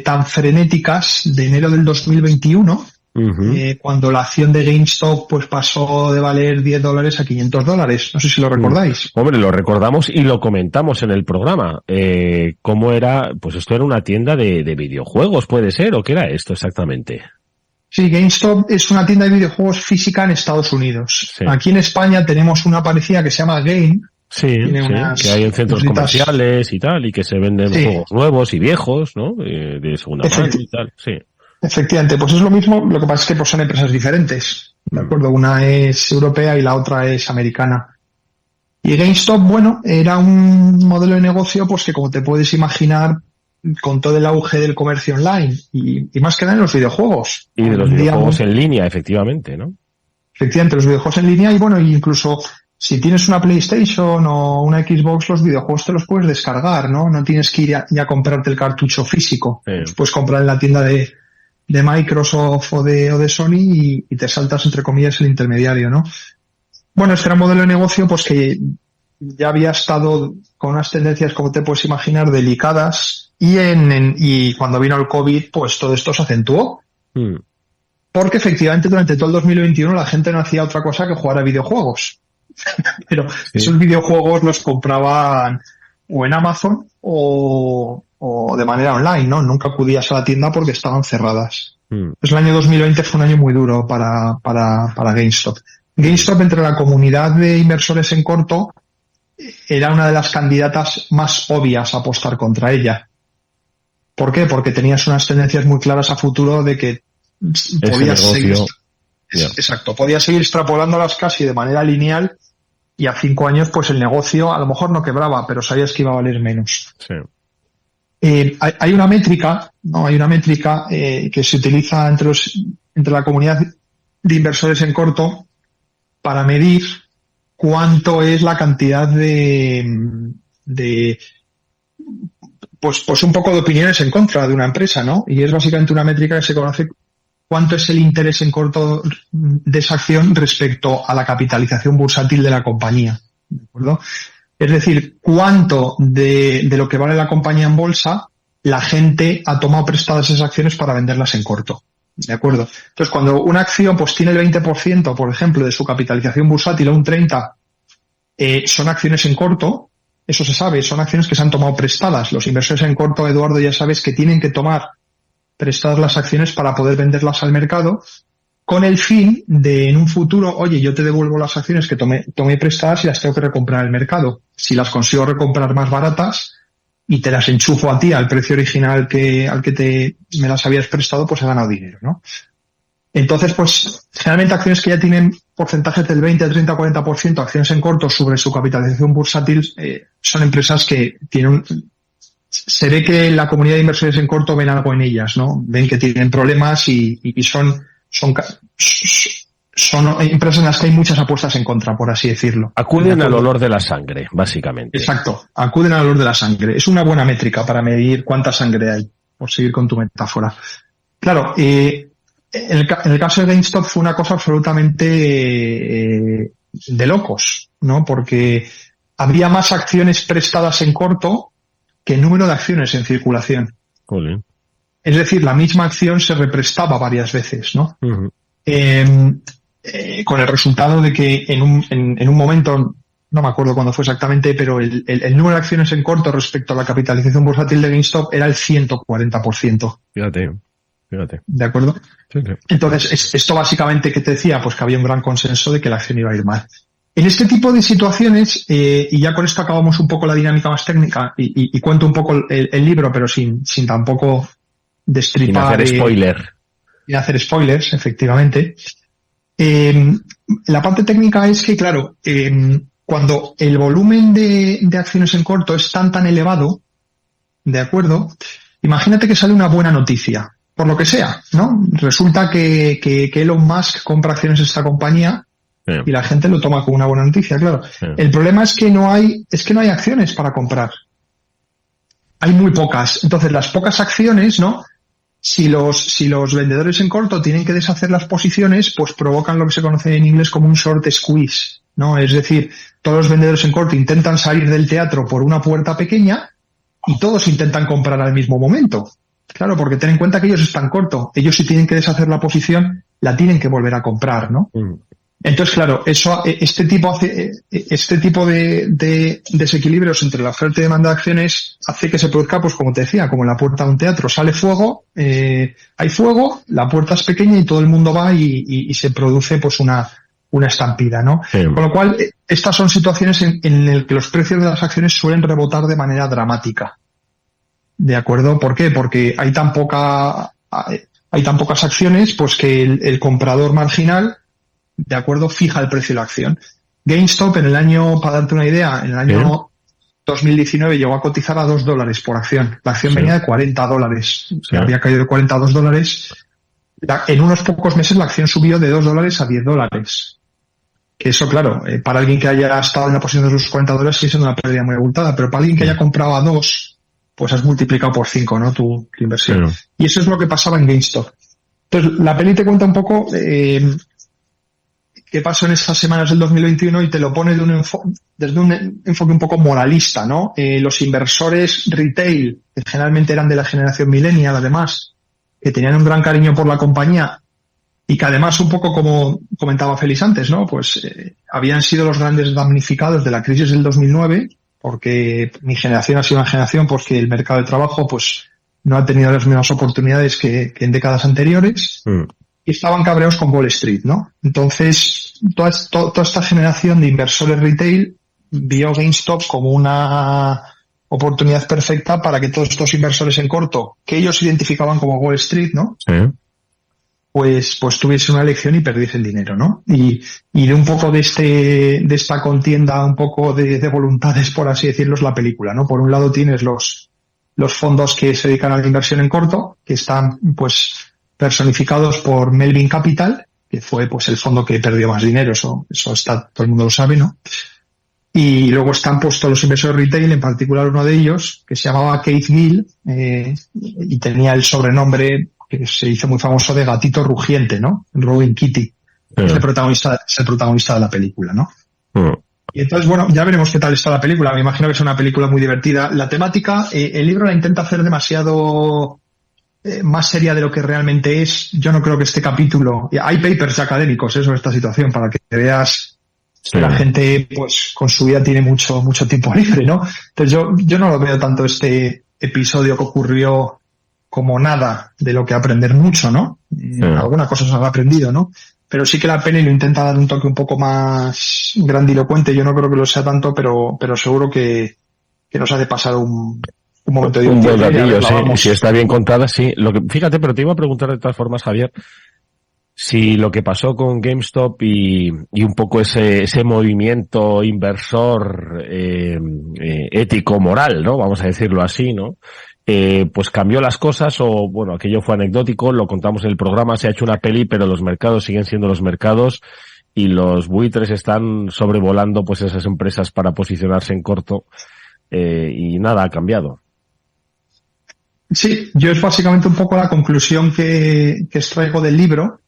K: tan frenéticas de enero del 2021, cuando la acción de GameStop pues pasó de valer $10 a $500. No sé si lo recordáis.
H: Hombre, lo recordamos y lo comentamos en el programa. ¿Cómo era? Pues esto era una tienda de videojuegos, ¿puede ser? ¿O qué era esto exactamente?
K: Sí, GameStop es una tienda de videojuegos física en Estados Unidos.
H: Sí.
K: Aquí en España tenemos una parecida que se llama Game.
H: Sí, que hay en centros comerciales y tal, y que se venden juegos nuevos y viejos, ¿no? De segunda mano y tal, sí.
K: Efectivamente, pues es lo mismo, lo que pasa es que pues son empresas diferentes, ¿de acuerdo? Una es europea y la otra es americana. Y GameStop, bueno, era un modelo de negocio pues que, como te puedes imaginar, con todo el auge del comercio online y más que nada en los videojuegos.
H: Y de los videojuegos en línea, efectivamente, ¿no?
K: Efectivamente, los videojuegos en línea y bueno, incluso si tienes una PlayStation o una Xbox, los videojuegos te los puedes descargar, ¿no? No tienes que ir ya a comprarte el cartucho físico. Los puedes comprar en la tienda de Microsoft o de Sony y te saltas, entre comillas, el intermediario, ¿no? Bueno, este era un modelo de negocio pues que ya había estado con unas tendencias, como te puedes imaginar, delicadas y cuando vino el COVID, pues todo esto se acentuó. Porque efectivamente durante todo el 2021 la gente no hacía otra cosa que jugar a videojuegos. Pero esos videojuegos los compraban o en Amazon o de manera online, ¿no? Nunca acudías a la tienda porque estaban cerradas. Pues el año 2020 fue un año muy duro para GameStop. GameStop, entre la comunidad de inversores en corto, era una de las candidatas más obvias a apostar contra ella. ¿Por qué? Porque tenías unas tendencias muy claras a futuro de que podías seguir. Exacto, podías seguir extrapolándolas casi de manera lineal y a 5 años pues el negocio a lo mejor no quebraba, pero sabías que iba a valer menos.
H: Sí.
K: Hay una métrica, ¿no? Que se utiliza entre la comunidad de inversores en corto para medir cuánto es la cantidad pues un poco de opiniones en contra de una empresa, ¿no? Y es básicamente una métrica que se conoce cuánto es el interés en corto de esa acción respecto a la capitalización bursátil de la compañía, ¿de acuerdo? Es decir, cuánto de lo que vale la compañía en bolsa la gente ha tomado prestadas esas acciones para venderlas en corto, ¿de acuerdo? Entonces, cuando una acción pues tiene el 20%, por ejemplo, de su capitalización bursátil o un 30%, son acciones en corto, eso se sabe, son acciones que se han tomado prestadas. Los inversores en corto, Eduardo, ya sabes que tienen que tomar prestadas las acciones para poder venderlas al mercado, con el fin de en un futuro, oye, yo te devuelvo las acciones que tomé prestadas y las tengo que recomprar al mercado. Si las consigo recomprar más baratas y te las enchufo a ti al precio original al que me las habías prestado, pues he ganado dinero, ¿no? Entonces, pues, generalmente acciones que ya tienen porcentajes del 20, 30, 40%, acciones en corto sobre su capitalización bursátil, son empresas que tienen se ve que la comunidad de inversores en corto ven algo en ellas, ¿no? Ven que tienen problemas y son empresas en las que hay muchas apuestas en contra, por así decirlo.
H: Acuden al olor de la sangre, básicamente.
K: Exacto, acuden al olor de la sangre. Es una buena métrica para medir cuánta sangre hay, por seguir con tu metáfora. Claro, en el caso de GameStop fue una cosa absolutamente de locos, ¿no? Porque había más acciones prestadas en corto que número de acciones en circulación.
H: Jolín.
K: Es decir, la misma acción se represtaba varias veces, ¿no?
H: Uh-huh.
K: Con el resultado de que en un momento, no me acuerdo cuándo fue exactamente, pero el número de acciones en corto respecto a la capitalización bursátil de GameStop era el 140%.
H: Fíjate.
K: ¿De acuerdo?
H: Sí.
K: Entonces, esto básicamente, ¿qué te decía? Pues que había un gran consenso de que la acción iba a ir mal. En este tipo de situaciones, y ya con esto acabamos un poco la dinámica más técnica, y cuento un poco el libro, pero sin tampoco destripar.
H: Sin hacer spoiler.
K: Sin hacer spoilers, efectivamente. La parte técnica es que, claro, cuando el volumen de acciones en corto es tan elevado, ¿de acuerdo? Imagínate que sale una buena noticia, por lo que sea, ¿no? Resulta que Elon Musk compra acciones de esta compañía Y la gente lo toma como una buena noticia, claro. El problema es que no hay acciones para comprar. Hay muy pocas. Entonces, las pocas acciones, ¿no? Si los vendedores en corto tienen que deshacer las posiciones, pues provocan lo que se conoce en inglés como un short squeeze, ¿no? Es decir, todos los vendedores en corto intentan salir del teatro por una puerta pequeña y todos intentan comprar al mismo momento. Claro, porque ten en cuenta que ellos están corto. Ellos si tienen que deshacer la posición, la tienen que volver a comprar, ¿no? Entonces, claro, este tipo de desequilibrios entre la oferta y demanda de acciones hace que se produzca, pues como te decía, como en la puerta de un teatro, sale fuego, hay fuego, la puerta es pequeña y todo el mundo va y se produce pues una estampida, ¿no? Sí. Con lo cual, estas son situaciones en las que los precios de las acciones suelen rebotar de manera dramática. ¿De acuerdo? ¿Por qué? Porque hay tan pocas acciones, pues que el comprador marginal, de acuerdo, fija el precio de la acción. GameStop en el año, para darte una idea, en el año 2019 llegó a cotizar a $2 por acción. La acción venía de $40. Había caído de $40 a $2. En unos pocos meses la acción subió de $2 a $10. Que eso, claro, para alguien que haya estado en la posición de los $40 sigue siendo una pérdida muy abultada, pero para alguien que haya comprado a 2, pues has multiplicado por 5, ¿no? Tu inversión. Y eso es lo que pasaba en GameStop. Entonces, la peli te cuenta un poco qué pasó en esas semanas del 2021 y te lo pone desde un enfoque un poco moralista, ¿no? Los inversores retail, que generalmente eran de la generación millennial, además, que tenían un gran cariño por la compañía y que además, un poco como comentaba Félix antes, ¿no? Pues habían sido los grandes damnificados de la crisis del 2009, porque mi generación ha sido una generación pues que el mercado de trabajo pues no ha tenido las mismas oportunidades que en décadas anteriores. Y estaban cabreados con Wall Street, ¿no? Entonces, toda esta generación de inversores retail vio GameStop como una oportunidad perfecta para que todos estos inversores en corto, que ellos identificaban como Wall Street, ¿no? Pues tuviesen una elección y perdiesen dinero, ¿no? Y de un poco de esta contienda, un poco de voluntades, por así decirlo, es la película, ¿no? Por un lado tienes los fondos que se dedican a la inversión en corto, que están, pues, personificados por Melvin Capital, que fue pues el fondo que perdió más dinero, eso está, todo el mundo lo sabe, ¿no? Y luego están pues todos los inversores retail, en particular uno de ellos, que se llamaba Keith Gill, y tenía el sobrenombre que se hizo muy famoso de Gatito Rugiente, ¿no? Robin Kitty, es el protagonista de la película, ¿no? Y entonces, bueno, ya veremos qué tal está la película. Me imagino que es una película muy divertida. La temática, el libro la intenta hacer demasiado más seria de lo que realmente es. Yo no creo que este capítulo... Hay papers académicos sobre esta situación para que veas que la gente pues con su vida tiene mucho tiempo libre, ¿no? Entonces yo no lo veo tanto este episodio que ocurrió como nada de lo que aprender mucho, ¿no? Alguna cosa se ha aprendido, ¿no? Pero sí que la peli lo intenta dar un toque un poco más grandilocuente. Yo no creo que lo sea tanto, pero seguro que nos hace pasar un momento de
H: un ratillo, sí. Si está bien contada, sí. Fíjate, pero te iba a preguntar de todas formas, Javier, si lo que pasó con GameStop y un poco ese movimiento inversor ético moral, ¿no? Vamos a decirlo así, ¿no? Pues cambió las cosas o, bueno, aquello fue anecdótico, lo contamos en el programa, se ha hecho una peli, pero los mercados siguen siendo los mercados y los buitres están sobrevolando pues esas empresas para posicionarse en corto y nada ha cambiado.
K: Sí, yo es básicamente un poco la conclusión que extraigo del libro.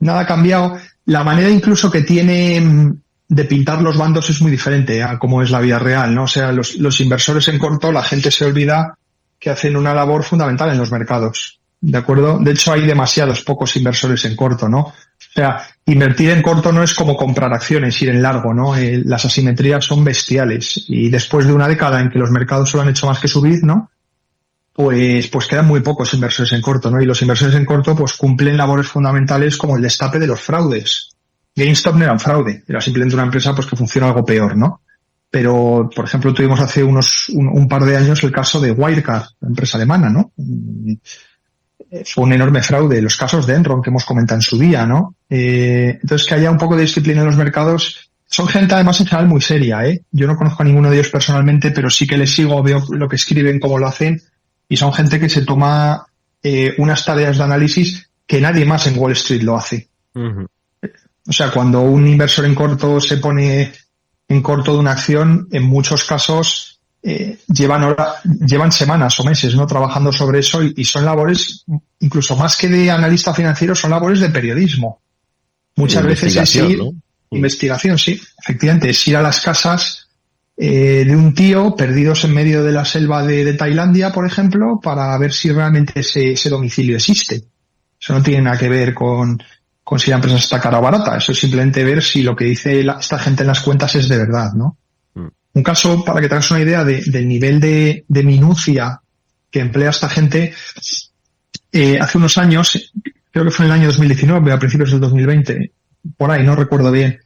K: Nada ha cambiado. La manera incluso que tiene de pintar los bandos es muy diferente a cómo es la vida real, ¿no? O sea, los inversores en corto, la gente se olvida que hacen una labor fundamental en los mercados, ¿de acuerdo? De hecho, hay demasiados pocos inversores en corto, ¿no? O sea, invertir en corto no es como comprar acciones, ir en largo, ¿no? Las asimetrías son bestiales y después de una década en que los mercados solo han hecho más que subir, ¿no? Pues quedan muy pocos inversores en corto, ¿no? Y los inversores en corto pues cumplen labores fundamentales como el destape de los fraudes. GameStop no era un fraude, era simplemente una empresa pues que funciona algo peor, ¿no? Pero, por ejemplo, tuvimos hace un par de años el caso de Wirecard, la empresa alemana, ¿no? Fue un enorme fraude. Los casos de Enron que hemos comentado en su día, ¿no? Entonces, que haya un poco de disciplina en los mercados. Son gente, además, en general muy seria, ¿eh? Yo no conozco a ninguno de ellos personalmente, pero sí que les sigo, veo lo que escriben, cómo lo hacen, y son gente que se toma unas tareas de análisis que nadie más en Wall Street lo hace. O sea, cuando un inversor en corto se pone en corto de una acción, en muchos casos llevan semanas o meses, ¿no?, trabajando sobre eso, y son labores, incluso más que de analista financiero, son labores de periodismo. Muchas veces es ir, ¿no? Investigación, sí, efectivamente, es ir a las casas de un tío perdidos en medio de la selva de Tailandia, por ejemplo, para ver si realmente ese domicilio existe. Eso no tiene nada que ver con si la empresa está cara o barata. Eso es simplemente ver si lo que dice esta gente en las cuentas es de verdad, ¿no? Un caso, para que te hagas una idea del nivel de minucia que emplea esta gente, hace unos años, creo que fue en el año 2019, a principios del 2020, por ahí, no recuerdo bien,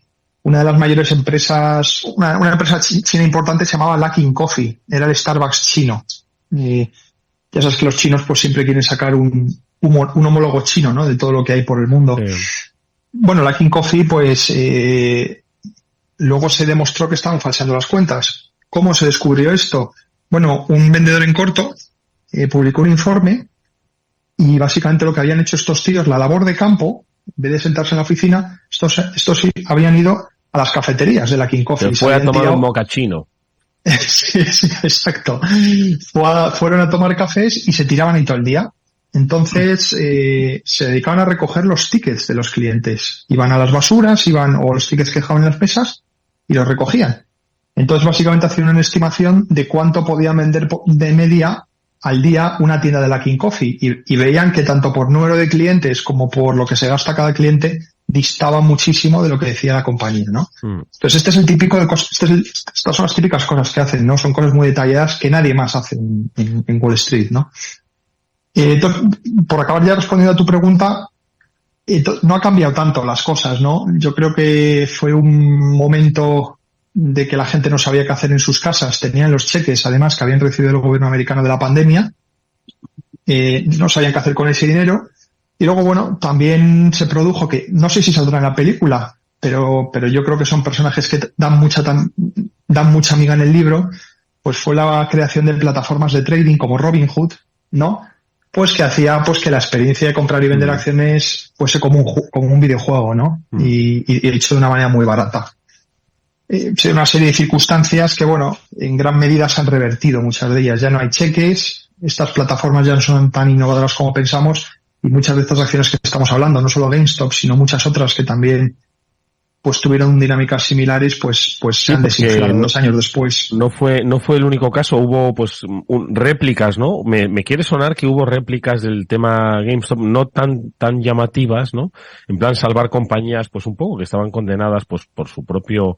K: una de las mayores empresas, una empresa china importante se llamaba Luckin Coffee, era el Starbucks chino. Ya sabes que los chinos pues siempre quieren sacar un homólogo chino, ¿no?, de todo lo que hay por el mundo. Bueno, Luckin Coffee, pues luego se demostró que estaban falseando las cuentas. ¿Cómo se descubrió esto? Bueno, un vendedor en corto publicó un informe y básicamente lo que habían hecho estos tíos, la labor de campo, en vez de sentarse en la oficina, estos sí habían ido a las cafeterías de Luckin Coffee.
H: Se fue a tomar un mocachino.
K: Sí, exacto. Fueron a tomar cafés y se tiraban ahí todo el día. Entonces se dedicaban a recoger los tickets de los clientes. Iban a las basuras, o los tickets que dejaban en las mesas, y los recogían. Entonces básicamente hacían una estimación de cuánto podían vender de media al día una tienda de Luckin Coffee, y veían que tanto por número de clientes como por lo que se gasta cada cliente distaba muchísimo de lo que decía la compañía, ¿no? Entonces este es el típico de cosas, estas son las típicas cosas que hacen, ¿no? Son cosas muy detalladas que nadie más hace en Wall Street, ¿no? Entonces, por acabar ya respondiendo a tu pregunta, no ha cambiado tanto las cosas, ¿no? Yo creo que fue un momento de que la gente no sabía qué hacer en sus casas, tenían los cheques, además, que habían recibido el gobierno americano de la pandemia, no sabían qué hacer con ese dinero, y luego, bueno, también se produjo que, no sé si saldrá en la película, pero yo creo que son personajes que dan mucha miga en el libro, pues fue la creación de plataformas de trading como Robinhood, ¿no?, pues que hacía pues que la experiencia de comprar y vender acciones fuese como un videojuego, ¿no? Y hecho de una manera muy barata. Una serie de circunstancias que, bueno, en gran medida se han revertido, muchas de ellas. Ya no hay cheques, estas plataformas ya no son tan innovadoras como pensamos, y muchas de estas acciones que estamos hablando, no solo GameStop, sino muchas otras que también pues tuvieron dinámicas similares, pues se han desinflado 2 años después.
H: No fue el único caso, hubo pues réplicas, ¿no? Me quiere sonar que hubo réplicas del tema GameStop no tan llamativas, ¿no? En plan salvar compañías, pues un poco que estaban condenadas pues por su propio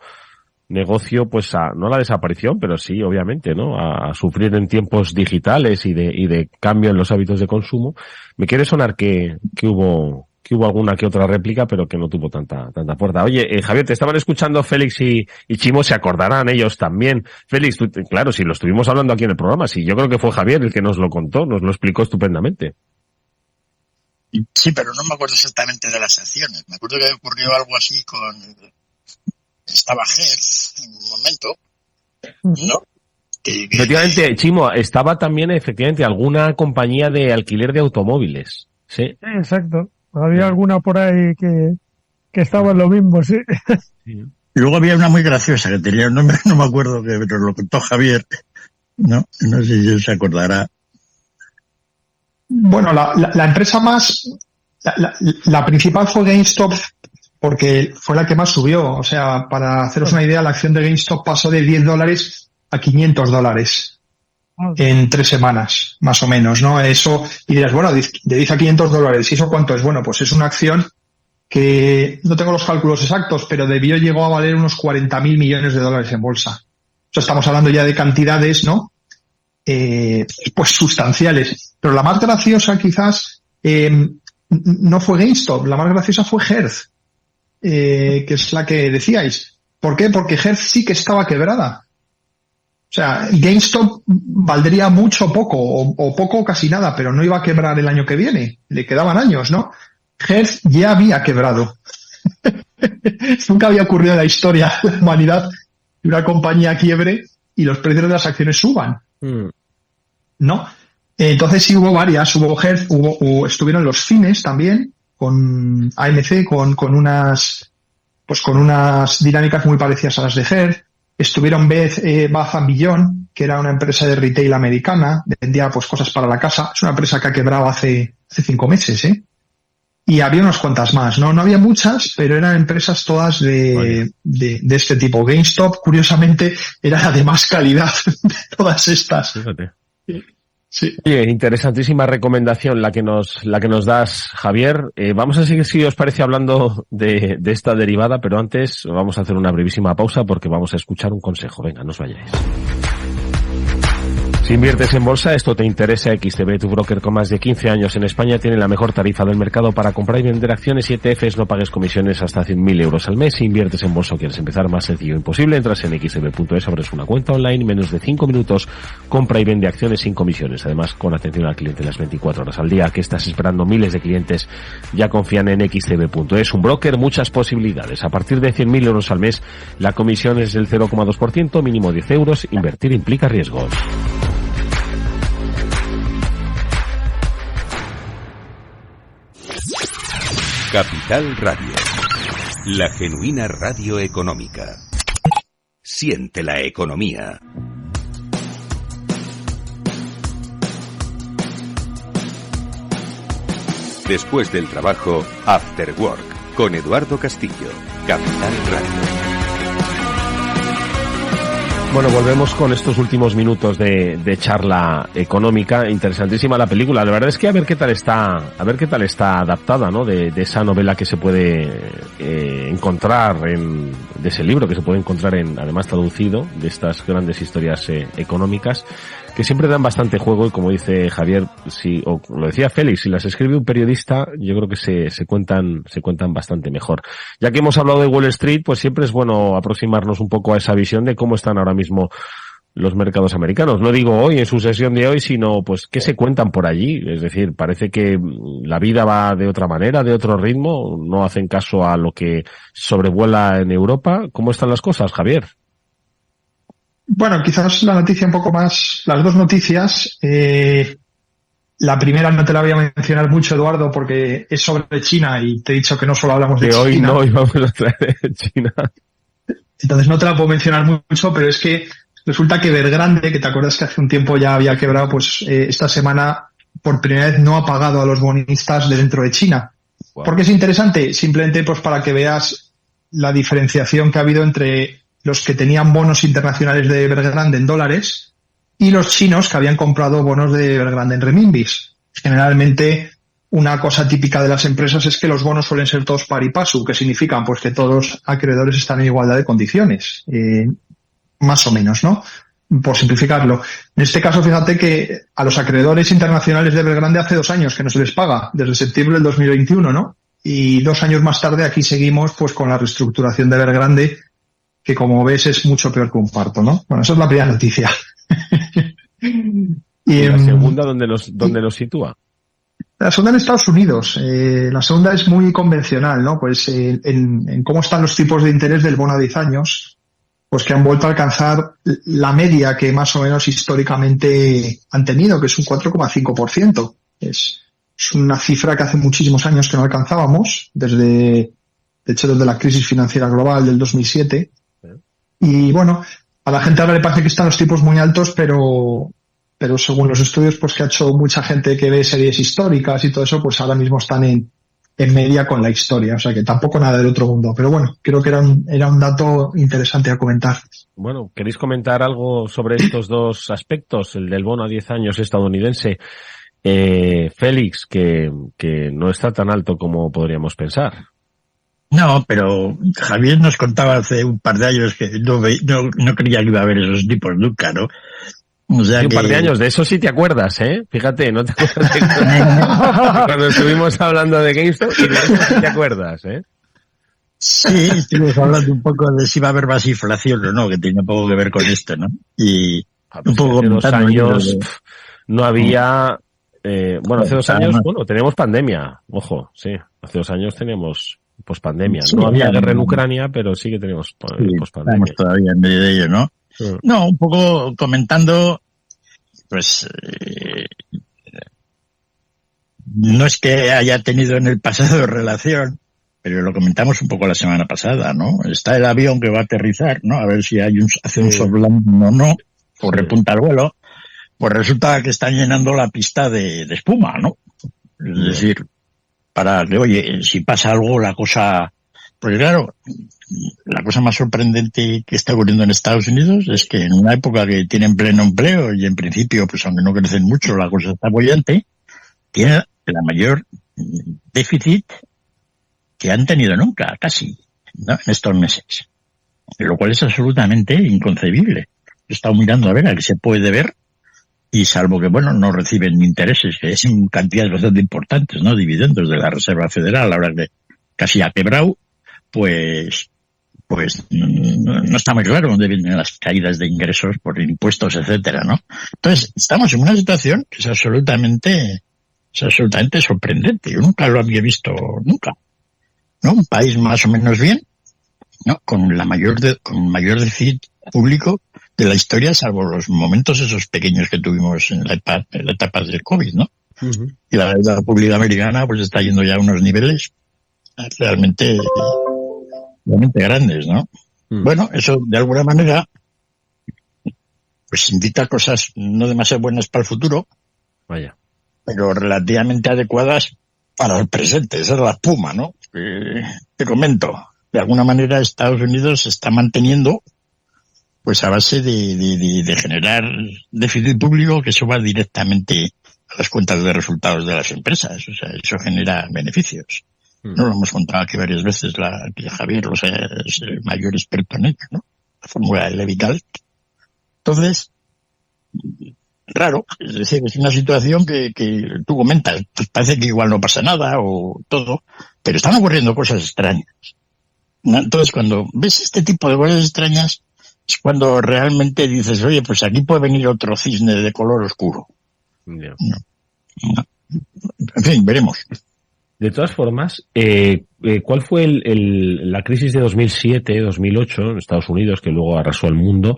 H: negocio, pues no a la desaparición, pero sí, obviamente, ¿no? A sufrir en tiempos digitales y de cambio en los hábitos de consumo. Me quiere sonar que hubo alguna que otra réplica, pero que no tuvo tanta fuerza. Oye, Javier, te estaban escuchando Félix y Chimo, se acordarán ellos también. Félix, tú, claro, si lo estuvimos hablando aquí en el programa, sí, yo creo que fue Javier el que nos lo contó, nos lo explicó estupendamente.
J: Sí, pero no me acuerdo exactamente de las acciones. Me acuerdo que ocurrió algo así con... Estaba Hertz en un momento, ¿no?
H: Efectivamente, Chimo, estaba también alguna compañía de alquiler de automóviles. Sí,
I: exacto. Había alguna por ahí que estaba en lo mismo, sí.
J: Y luego había una muy graciosa que tenía un nombre, no me acuerdo, pero lo contó Javier. No sé si se acordará.
K: Bueno, la empresa más... La principal fue GameStop, porque fue la que más subió. O sea, para haceros una idea, la acción de GameStop pasó de $10 a $500 en 3 semanas, más o menos, ¿no? Eso, y dirás, bueno, de 10 a $500, ¿y eso cuánto es? Bueno, pues es una acción que no tengo los cálculos exactos, pero llegó a valer unos $40.000 millones en bolsa. O sea, estamos hablando ya de cantidades, ¿no? Pues sustanciales. Pero la más graciosa quizás no fue GameStop, la más graciosa fue Hertz, que es la que decíais. ¿Por qué? Porque Hertz sí que estaba quebrada. O sea, GameStop valdría mucho poco, o poco o casi nada, pero no iba a quebrar el año que viene. Le quedaban años, ¿no? Hertz ya había quebrado. Nunca había ocurrido en la historia de la humanidad que una compañía quiebre y los precios de las acciones suban. ¿No? Entonces sí hubo varias. Hubo Hertz, estuvieron los Fines también, con AMC, con unas pues con unas dinámicas muy parecidas a las de Her. Estuvieron Bath & Beyond, que era una empresa de retail americana, vendía pues cosas para la casa. Es una empresa que ha quebrado hace 5 meses, Y había unas cuantas más, ¿no? No había muchas, pero eran empresas todas de este tipo. GameStop, curiosamente, era la de más calidad de todas estas.
H: Fíjate.
K: Sí.
H: Oye, interesantísima recomendación la que nos das, Javier. Vamos a seguir, si os parece, hablando de esta derivada, pero antes vamos a hacer una brevísima pausa porque vamos a escuchar un consejo. Venga, no os vayáis. Si inviertes en bolsa, esto te interesa. XTB, tu broker con más de 15 años en España, tiene la mejor tarifa del mercado para comprar y vender acciones y ETFs. No pagues comisiones hasta 100.000 euros al mes. Si inviertes en bolsa o quieres empezar, más sencillo imposible. Entras en xtb.es, abres una cuenta online, menos de 5 minutos, compra y vende acciones sin comisiones. Además, con atención al cliente las 24 horas al día. ¿Qué estás esperando? Miles de clientes ya confían en xtb.es. Un broker, muchas posibilidades. A partir de 100.000 euros al mes, la comisión es del 0,2%, mínimo 10 euros. Invertir implica riesgos.
B: Capital Radio, la genuina radio económica. Siente la economía. Después del trabajo, After Work, con Eduardo Castillo, Capital Radio.
H: Bueno, volvemos con estos últimos minutos de charla económica. Interesantísima la película. La verdad es que a ver qué tal está adaptada, ¿no? De esa novela que se puede encontrar de ese libro que se puede encontrar además traducido, de estas grandes historias económicas, que siempre dan bastante juego y, como dice Javier, o lo decía Félix, si las escribe un periodista, yo creo que se cuentan bastante mejor. Ya que hemos hablado de Wall Street, pues siempre es bueno aproximarnos un poco a esa visión de cómo están ahora mismo los mercados americanos. No digo hoy, en su sesión de hoy, sino pues qué se cuentan por allí. Es decir, parece que la vida va de otra manera, de otro ritmo, no hacen caso a lo que sobrevuela en Europa. ¿Cómo están las cosas, Javier?
K: Bueno, quizás la noticia un poco más, las dos noticias. La primera no te la voy a mencionar mucho, Eduardo, porque es sobre China y te he dicho que no solo hablamos de China.
H: Hoy no íbamos a traer de China.
K: Entonces no te la puedo mencionar mucho, pero es que resulta que Evergrande, que te acuerdas que hace un tiempo ya había quebrado, pues esta semana por primera vez no ha pagado a los bonistas de dentro de China. Wow. ¿Por qué es interesante? Simplemente pues para que veas la diferenciación que ha habido entre los que tenían bonos internacionales de Evergrande en dólares y los chinos que habían comprado bonos de Evergrande en renminbis. Generalmente, una cosa típica de las empresas es que los bonos suelen ser todos pari passu, que significan pues que todos los acreedores están en igualdad de condiciones, más o menos, ¿no? Por simplificarlo. En este caso, fíjate que a los acreedores internacionales de Evergrande hace 2 años que no se les paga, desde septiembre del 2021, ¿no? Y 2 años más tarde aquí seguimos pues con la reestructuración de Evergrande, que como ves es mucho peor que un parto, ¿no? Bueno, esa es la primera noticia.
H: ¿Y la segunda dónde los sitúa?
K: La segunda en Estados Unidos. La segunda es muy convencional, ¿no? Pues en cómo están los tipos de interés del bono a 10 años, pues que han vuelto a alcanzar la media que más o menos históricamente han tenido, que es un 4,5%. Es una cifra que hace muchísimos años que no alcanzábamos, desde la crisis financiera global del 2007. Y bueno, a la gente ahora le parece que están los tipos muy altos, pero según los estudios pues que ha hecho mucha gente que ve series históricas y todo eso, pues ahora mismo están en media con la historia, o sea que tampoco nada del otro mundo. Pero bueno, creo que era un dato interesante a comentar.
H: Bueno, ¿queréis comentar algo sobre estos dos aspectos? El del bono a 10 años estadounidense, Félix, que no está tan alto como podríamos pensar.
J: No, pero Javier nos contaba hace un par de años que no creía que iba a haber esos tipos nunca, ¿no? O sea
H: un par de años, de eso sí te acuerdas, ¿eh? Fíjate, no te acuerdas de cuando estuvimos hablando de GameStop, y de eso sí te acuerdas, ¿eh?
J: Sí, estuvimos hablando un poco de si va a haber más inflación o no, que tiene un poco que ver con esto, ¿no? Y un poco
H: hace 2 años no había... hace 2 años, teníamos pandemia, ojo, sí, hace 2 años teníamos pospandemia. Sí, no había guerra en Ucrania, pero sí que tenemos pospandemia.
J: Estamos todavía en medio de ello, ¿no? Sí. No, un poco comentando, pues, no es que haya tenido en el pasado relación, pero lo comentamos un poco la semana pasada, ¿no? Está el avión que va a aterrizar, ¿no? A ver si hace un soft landing o no, o repunta el vuelo. Pues resulta que están llenando la pista de espuma, ¿no? Es decir, para que, oye, si pasa algo, la cosa... Porque claro, la cosa más sorprendente que está ocurriendo en Estados Unidos es que en una época que tienen pleno empleo y en principio, pues aunque no crecen mucho, la cosa está bollante, tiene la mayor déficit que han tenido nunca, casi, ¿no? En estos meses. Lo cual es absolutamente inconcebible. He estado mirando a ver a qué se puede deber y salvo que, bueno, no reciben intereses, que es en cantidades bastante importantes, ¿no? Dividendos de la Reserva Federal, ahora que casi ha quebrado, pues no está muy claro dónde vienen las caídas de ingresos por impuestos, etcétera, ¿no? Entonces, estamos en una situación que es absolutamente sorprendente. Yo nunca lo había visto, nunca. ¿No? Un país más o menos bien, ¿no? Con mayor déficit público de la historia, salvo los momentos esos pequeños que tuvimos en la etapa del COVID, ¿no? Uh-huh. Y la deuda pública americana pues está yendo ya a unos niveles realmente grandes, ¿no? Bueno, eso de alguna manera pues indica cosas no demasiado buenas para el futuro,
H: vaya,
J: pero relativamente adecuadas para el presente. Esa es la espuma, ¿no? Te comento, de alguna manera Estados Unidos se está manteniendo pues a base de generar déficit público, que eso va directamente a las cuentas de resultados de las empresas. O sea, eso genera beneficios. No lo hemos contado aquí varias veces, que Javier es el mayor experto en ello, ¿no? La fórmula de Levi-Galt. Entonces, raro, es decir, es una situación que tú comentas, pues parece que igual no pasa nada o todo, pero están ocurriendo cosas extrañas, ¿no? Entonces, cuando ves este tipo de cosas extrañas, es cuando realmente dices, oye, pues aquí puede venir otro cisne de color oscuro.
H: Yeah.
J: No. En fin, veremos.
H: De todas formas, ¿cuál fue la crisis de 2007-2008 en Estados Unidos, que luego arrasó al mundo?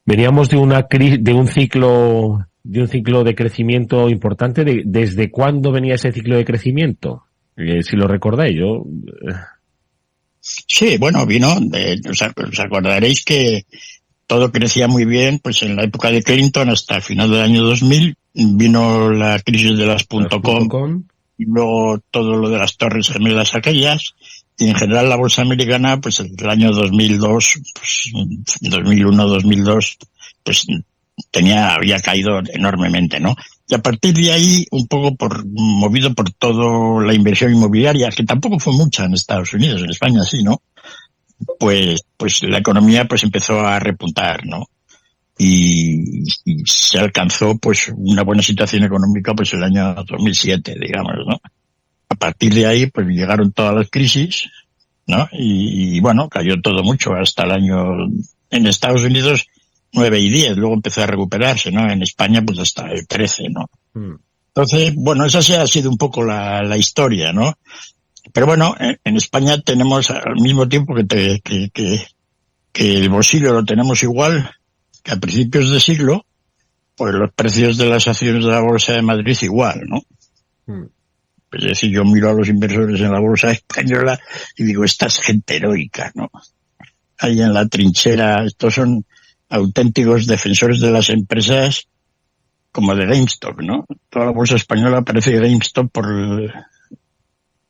H: Veníamos de un ciclo de crecimiento importante. ¿Desde cuándo venía ese ciclo de crecimiento? Si lo recordáis, yo...
J: Sí, bueno, vino, os acordaréis que todo crecía muy bien, pues en la época de Clinton hasta el final del año 2000 vino la crisis de las .com y luego todo lo de las torres gemelas aquellas, y en general la bolsa americana, pues en el año 2002, pues 2001-2002, pues había caído enormemente, ¿no? Y a partir de ahí, un poco movido por toda la inversión inmobiliaria, que tampoco fue mucha en Estados Unidos, en España sí, ¿no? Pues la economía pues empezó a repuntar, ¿no? Y se alcanzó pues una buena situación económica pues el año 2007, digamos, ¿no? A partir de ahí pues llegaron todas las crisis, ¿no? Y bueno, cayó todo mucho hasta el año, en Estados Unidos 9 y 10, luego empezó a recuperarse, ¿no? En España pues hasta el 13, ¿no? Entonces, bueno, esa sí ha sido un poco la historia, ¿no? Pero bueno, en España tenemos al mismo tiempo que el bolsillo lo tenemos igual que a principios de siglo, pues los precios de las acciones de la Bolsa de Madrid igual, ¿no? Es decir, yo miro a los inversores en la Bolsa Española y digo, esta es gente heroica, ¿no? Ahí en la trinchera, estos son auténticos defensores de las empresas como de GameStop, ¿no? Toda la Bolsa Española parece GameStop por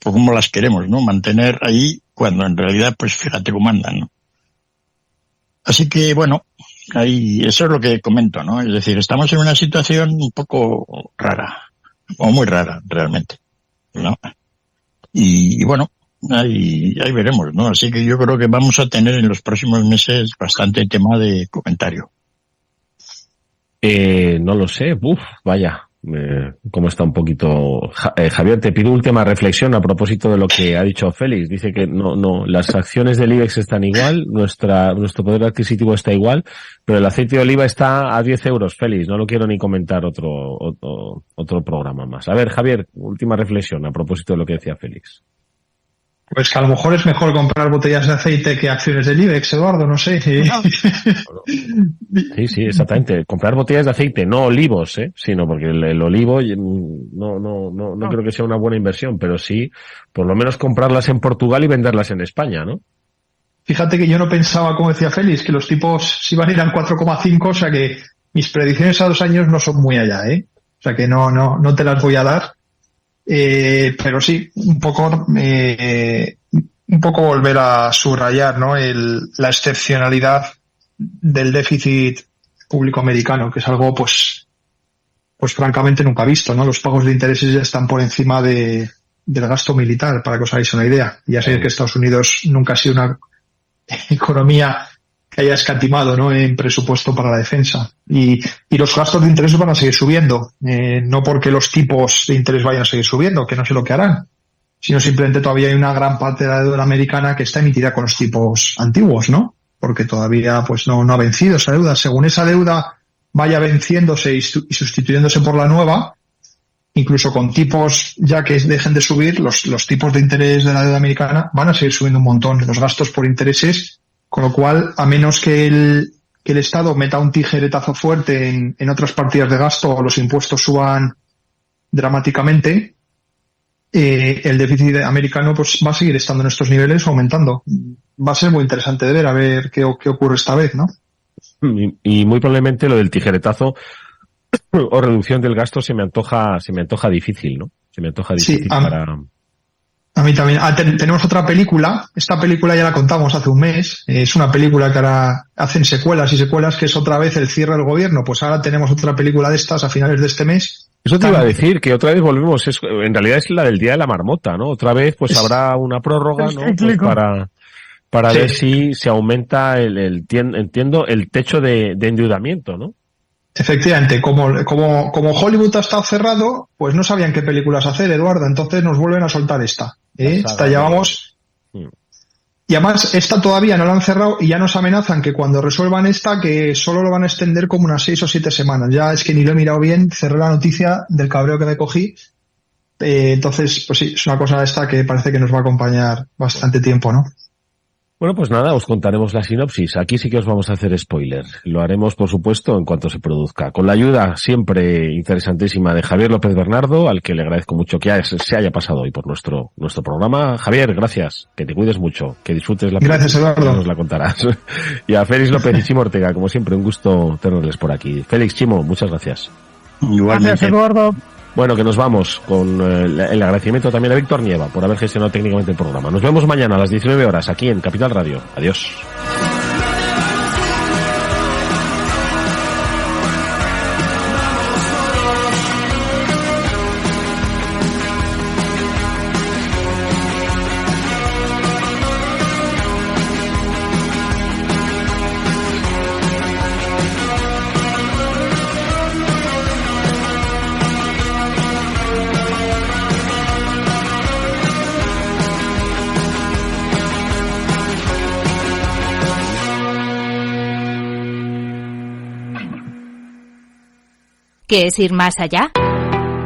J: cómo las queremos, ¿no? Mantener ahí cuando en realidad, pues fíjate cómo andan, ¿no? Así que, bueno, ahí eso es lo que comento, ¿no? Es decir, estamos en una situación un poco rara, o muy rara, realmente, ¿no? Y bueno, ahí veremos, ¿no? Así que yo creo que vamos a tener en los próximos meses bastante tema de comentario.
H: No lo sé, vaya, cómo está un poquito... Javier, te pido última reflexión a propósito de lo que ha dicho Félix. Dice que no, las acciones del IBEX están igual, nuestro poder adquisitivo está igual, pero el aceite de oliva está a 10 euros, Félix. No lo quiero ni comentar otro programa más. A ver, Javier, última reflexión a propósito de lo que decía Félix.
K: Pues que a lo mejor es mejor comprar botellas de aceite que acciones del IBEX, Eduardo, no sé.
H: Sí, exactamente. Comprar botellas de aceite, no olivos, sino porque el olivo no creo que sea una buena inversión, pero sí, por lo menos comprarlas en Portugal y venderlas en España, ¿no?
K: Fíjate que yo no pensaba, como decía Félix, que los tipos se iban a ir al 4,5, o sea que mis predicciones a 2 años no son muy allá, O sea que no te las voy a dar. Pero sí, un poco volver a subrayar, ¿no? La excepcionalidad del déficit público americano, que es algo, pues francamente nunca visto, ¿no? Los pagos de intereses ya están por encima del gasto militar, para que os hagáis una idea. Ya sabéis que Estados Unidos nunca ha sido una economía que haya escatimado, ¿no?, en presupuesto para la defensa. Y los gastos de interés van a seguir subiendo, no porque los tipos de interés vayan a seguir subiendo, que no sé lo que harán, sino simplemente todavía hay una gran parte de la deuda americana que está emitida con los tipos antiguos, ¿no? Porque todavía pues no ha vencido esa deuda. Según esa deuda vaya venciéndose y sustituyéndose por la nueva, incluso con tipos ya que dejen de subir, los tipos de interés de la deuda americana van a seguir subiendo un montón, los gastos por intereses. Con lo cual, a menos que el Estado meta un tijeretazo fuerte en otras partidas de gasto o los impuestos suban dramáticamente, el déficit americano pues va a seguir estando en estos niveles, aumentando. Va a ser muy interesante de ver, a ver qué ocurre esta vez, ¿no?
H: Y muy probablemente lo del tijeretazo o reducción del gasto se me antoja difícil, ¿no? Se me antoja difícil para...
K: A mí también. Tenemos otra película. Esta película ya la contamos hace un mes. Es una película que ahora hacen secuelas y secuelas, que es otra vez el cierre del gobierno. Pues ahora tenemos otra película de estas a finales de este mes.
H: Eso te iba a decir, que otra vez volvemos. En realidad es la del Día de la Marmota, ¿no? Otra vez pues habrá una prórroga, ¿no? Pues para ver si se aumenta entiendo, el techo de endeudamiento, ¿no?
K: Efectivamente, como Hollywood ha estado cerrado, pues no sabían qué películas hacer, Eduardo, entonces nos vuelven a soltar esta. Esta ya vamos. Y además, esta todavía no la han cerrado y ya nos amenazan que cuando resuelvan esta, que solo lo van a extender como unas 6 o 7 semanas. Ya es que ni lo he mirado bien, cerré la noticia del cabreo que me cogí. Entonces, pues sí, es una cosa esta que parece que nos va a acompañar bastante tiempo, ¿no?
H: Bueno, pues nada, os contaremos la sinopsis. Aquí sí que os vamos a hacer spoiler. Lo haremos, por supuesto, en cuanto se produzca. Con la ayuda siempre interesantísima de Javier López Bernardo, al que le agradezco mucho que se haya pasado hoy por nuestro programa. Javier, gracias. Que te cuides mucho. Que disfrutes la película.
K: Gracias, Eduardo.
H: Nos la contarás. Y a Félix López y Chimo Ortega, como siempre, un gusto tenerles por aquí. Félix, Chimo, muchas gracias.
I: Igualmente. Gracias, Eduardo.
H: Bueno, que nos vamos con el agradecimiento también a Víctor Nieva por haber gestionado técnicamente el programa. Nos vemos mañana a las 19 horas aquí en Capital Radio. Adiós.
E: ¿Qué es ir más allá?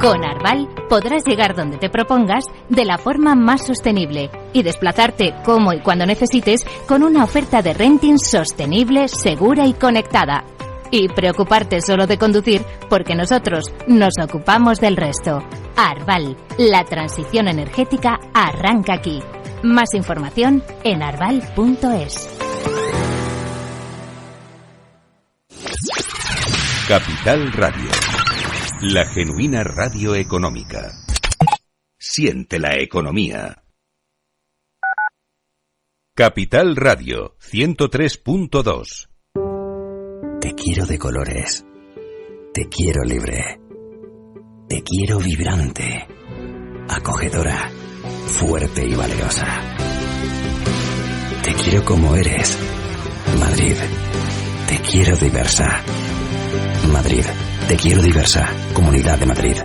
E: Con Arval podrás llegar donde te propongas de la forma más sostenible y desplazarte como y cuando necesites con una oferta de renting sostenible, segura y conectada. Y preocuparte solo de conducir porque nosotros nos ocupamos del resto. Arval, la transición energética arranca aquí. Más información en arval.es.
B: Capital Radio. La genuina radio económica. Siente la economía. Capital Radio 103.2.
L: Te quiero de colores. Te quiero libre. Te quiero vibrante. Acogedora. Fuerte y valerosa. Te quiero como eres. Madrid. Te quiero diversa. Madrid. Te quiero diversa. Comunidad de Madrid.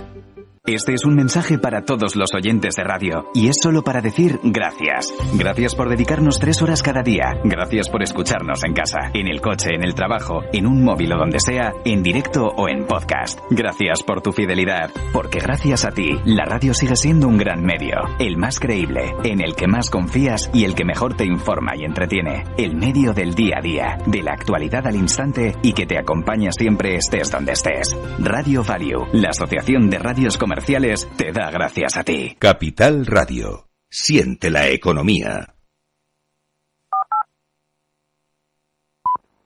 M: Este es un mensaje para todos los oyentes de radio y es solo para decir gracias. Gracias por dedicarnos 3 horas cada día. Gracias por escucharnos en casa, en el coche, en el trabajo, en un móvil o donde sea, en directo o en podcast. Gracias por tu fidelidad, porque gracias a ti, la radio sigue siendo un gran medio, el más creíble, en el que más confías y el que mejor te informa y entretiene. El medio del día a día, de la actualidad al instante y que te acompaña siempre estés donde estés. Radio Value, la Asociación de Radios Comerciales, te da gracias a ti.
B: Capital Radio. Siente la economía.